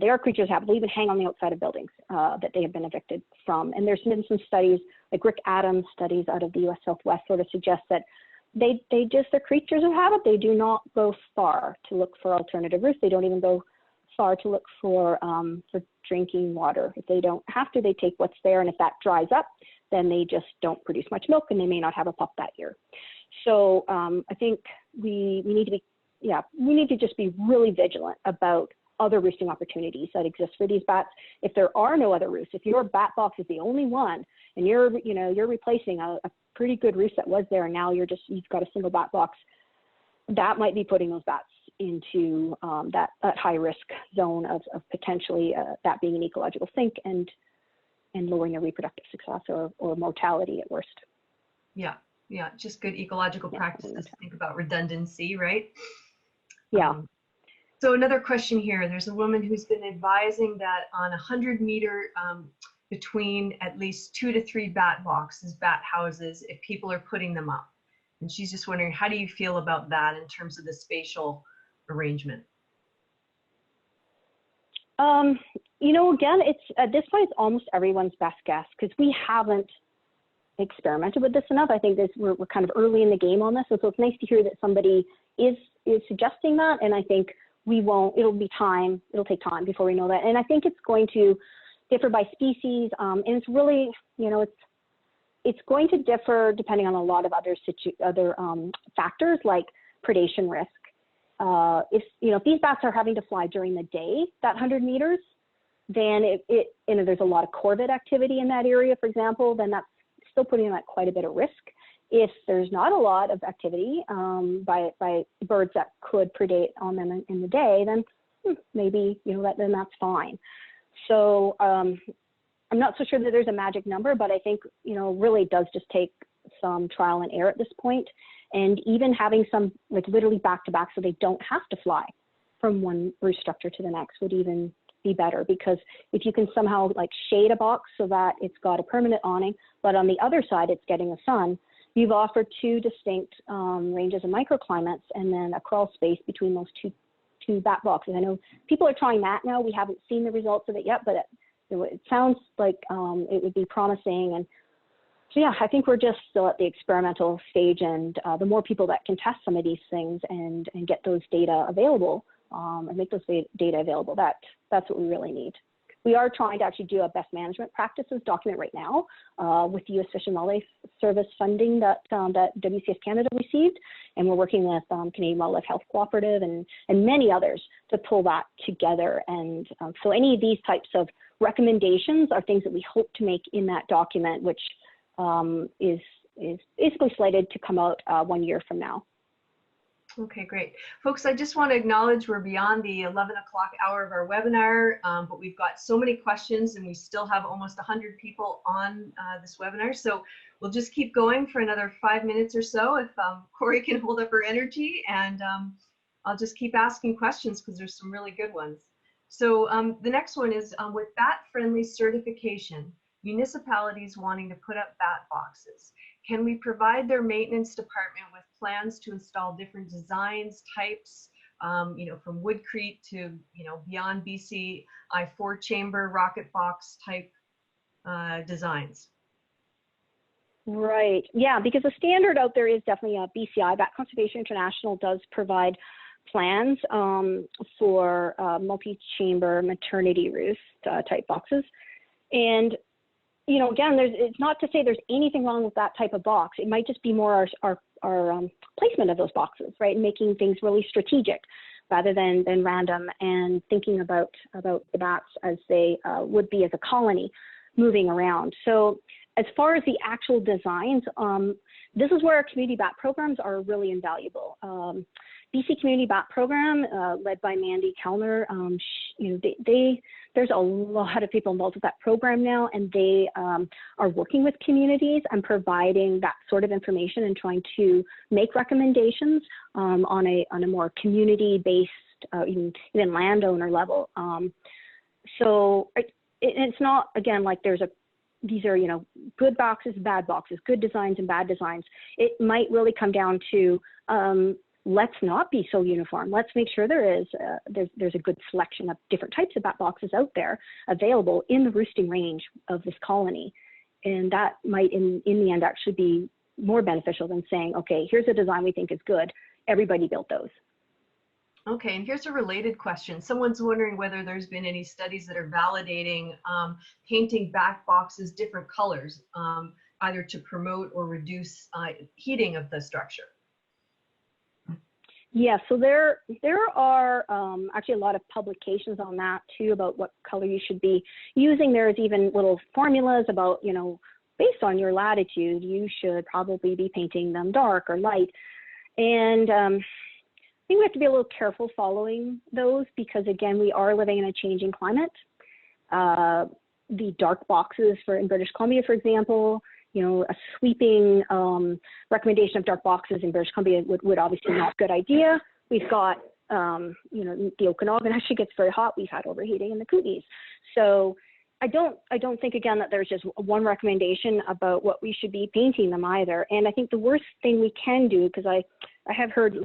They are creatures of habit. They even hang on the outside of buildings that they have been evicted from. And there's been some studies, like Rick Adams studies out of the US Southwest, sort of suggest that they're creatures of habit. They do not go far to look for alternative roosts. They don't even go far to look for drinking water. If they don't have to, they take what's there. And if that dries up, then they just don't produce much milk and they may not have a pup that year. So I think we need to just be really vigilant about other roosting opportunities that exist for these bats. If there are no other roosts, if your bat box is the only one and you're replacing a pretty good roost that was there and now you've got a single bat box, that might be putting those bats into that high risk zone of potentially that being an ecological sink and lowering their reproductive success or mortality at worst. Yeah, just good ecological practices to think about redundancy, right? Yeah. So another question here, there's a woman who's been advising that on 100-meter between at least 2 to 3 bat boxes, bat houses, if people are putting them up. And she's just wondering, how do you feel about that in terms of the spatial arrangement? Again, it's at this point, it's almost everyone's best guess because we haven't experimented with this enough. I think we're kind of early in the game on this. So it's nice to hear that somebody is suggesting that. And I think it'll take time before we know that. And I think it's going to differ by species. And it's really, it's going to differ depending on a lot of other factors like predation risk. If these bats are having to fly during the day, that 100 meters, then there's a lot of corvid activity in that area, for example, then that's still putting them at quite a bit of risk. If there's not a lot of activity by birds that could predate on them in the day, then maybe then that's fine. So I'm not so sure that there's a magic number, but I think really it does just take some trial and error at this point, and even having some like literally back to back, so they don't have to fly from one roost structure to the next would even be better, because if you can somehow like shade a box so that it's got a permanent awning, but on the other side it's getting the sun, you've offered 2 distinct ranges of microclimates and then a crawl space between those two bat boxes. I know people are trying that now. We haven't seen the results of it yet, but it sounds like it would be promising. And So yeah, I think we're just still at the experimental stage, and the more people that can test some of these things and get those data available and make those data available, that's what we really need. We are trying to actually do a best management practices document right now with the U.S. Fish and Wildlife Service funding that WCS Canada received, and we're working with Canadian Wildlife Health Cooperative and many others to pull that together. And so any of these types of recommendations are things that we hope to make in that document, which is basically slated to come out 1 year from now. Okay, great. Folks, I just want to acknowledge we're beyond the 11 o'clock hour of our webinar, but we've got so many questions and we still have almost 100 people on this webinar. So we'll just keep going for another 5 minutes or so if Cori can hold up her energy, and I'll just keep asking questions because there's some really good ones. So the next one is with bat-friendly certification, municipalities wanting to put up bat boxes. Can we provide their maintenance department with plans to install different designs, types, you know, from woodcrete to, you know, beyond BC, I4 chamber, rocket box type designs? Right, yeah, because the standard out there is definitely a BCI, Bat Conservation International does provide plans for multi-chamber maternity roost type boxes. And you know, again, it's not to say there's anything wrong with that type of box. It might just be more our placement of those boxes, right? Making things really strategic rather than random, and thinking about the bats as they would be as a colony moving around. So as far as the actual designs, this is where our community bat programs are really invaluable. BC Community Bat Program, led by Mandy Kellner, you know, there's a lot of people involved with that program now, and they are working with communities and providing that sort of information and trying to make recommendations on a more community-based, even landowner level. So it's not, again, like these are, you know, good boxes, bad boxes, good designs and bad designs. It might really come down to let's not be so uniform. Let's make sure there's a good selection of different types of bat boxes out there available in the roosting range of this colony. And that might in the end actually be more beneficial than saying, okay, here's a design we think is good. Everybody built those. Okay, and here's a related question. Someone's wondering whether there's been any studies that are validating painting bat boxes different colors, either to promote or reduce heating of the structure. Yeah, so there are actually a lot of publications on that too, about what color you should be using. There's even little formulas about, you know, based on your latitude, you should probably be painting them dark or light. And I think we have to be a little careful following those because, again, we are living in a changing climate. The dark boxes in British Columbia, for example, you know, a sweeping recommendation of dark boxes in British Columbia would obviously not be a good idea. We've got, you know, the Okanagan actually gets very hot. We've had overheating in the Kootenays. So I don't think, again, that there's just one recommendation about what we should be painting them either. And I think the worst thing we can do, because I have heard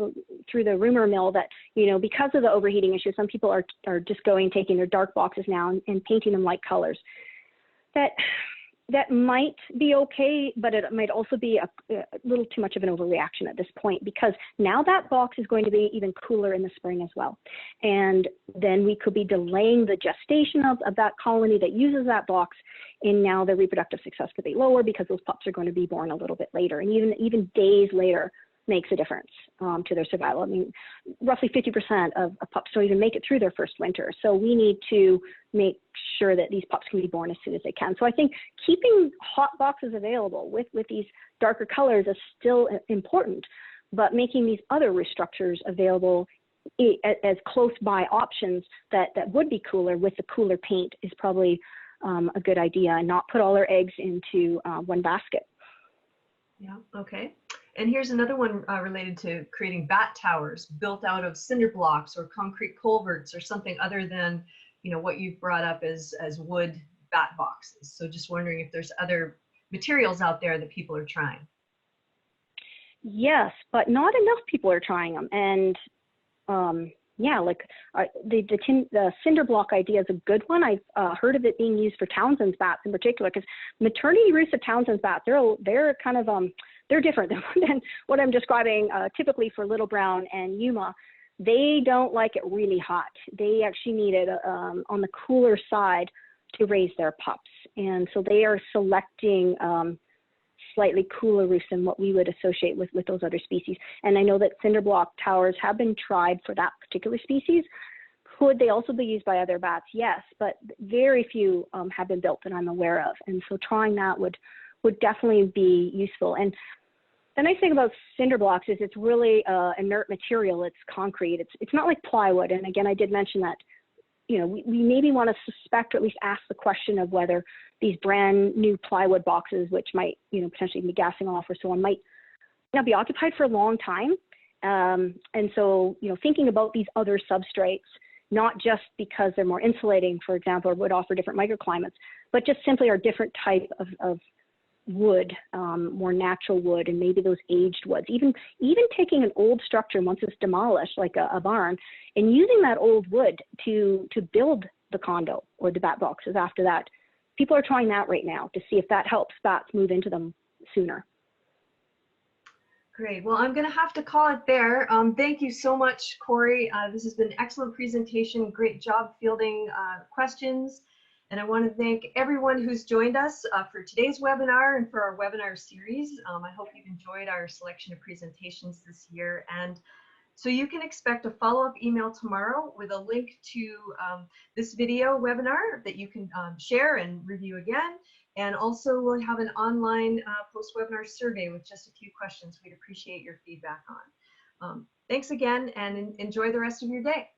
through the rumor mill that, you know, because of the overheating issue, some people are just taking their dark boxes now and painting them light colors. That might be okay, but it might also be a little too much of an overreaction at this point, because now that box is going to be even cooler in the spring as well. And then we could be delaying the gestation of that colony that uses that box, and now their reproductive success could be lower because those pups are going to be born a little bit later, and even days later makes a difference to their survival. I mean, roughly 50% of pups don't even make it through their first winter. So we need to make sure that these pups can be born as soon as they can. So I think keeping hot boxes available with these darker colors is still important, but making these other roost structures available as close by options that would be cooler with the cooler paint is probably a good idea, and not put all our eggs into one basket. Yeah, okay. And here's another one related to creating bat towers built out of cinder blocks or concrete culverts or something other than, you know, what you've brought up as wood bat boxes. So just wondering if there's other materials out there that people are trying. Yes, but not enough people are trying them. And Yeah, like the cinder block idea is a good one. I've heard of it being used for Townsend's bats in particular, because maternity roosts of Townsend's bats, they're kind of they're different than what I'm describing typically for little brown and Yuma. They don't like it really hot. They actually need it on the cooler side to raise their pups, and so they are selecting slightly cooler roofs than what we would associate with those other species. And I know that cinder block towers have been tried for that particular species. Could they also be used by other bats? Yes, but very few have been built that I'm aware of. And so trying that would definitely be useful. And the nice thing about cinder blocks is it's really inert material. It's concrete. It's not like plywood. And again, I did mention that, you know, we maybe want to suspect or at least ask the question of whether these brand new plywood boxes, which might, you know, potentially be gassing off or so on, might not be occupied for a long time. And so, you know, thinking about these other substrates, not just because they're more insulating, for example, or would offer different microclimates, but just simply are different type of wood, more natural wood, and maybe those aged woods. Even taking an old structure once it's demolished, like a barn, and using that old wood to build the condo or the bat boxes after that. People are trying that right now to see if that helps bats move into them sooner. Great. Well, I'm going to have to call it there. Thank you so much, Cori. This has been an excellent presentation. Great job fielding questions. And I want to thank everyone who's joined us for today's webinar and for our webinar series. I hope you've enjoyed our selection of presentations this year. And so you can expect a follow-up email tomorrow with a link to this video webinar that you can share and review again. And also we'll have an online post-webinar survey with just a few questions we'd appreciate your feedback on. Thanks again, and enjoy the rest of your day.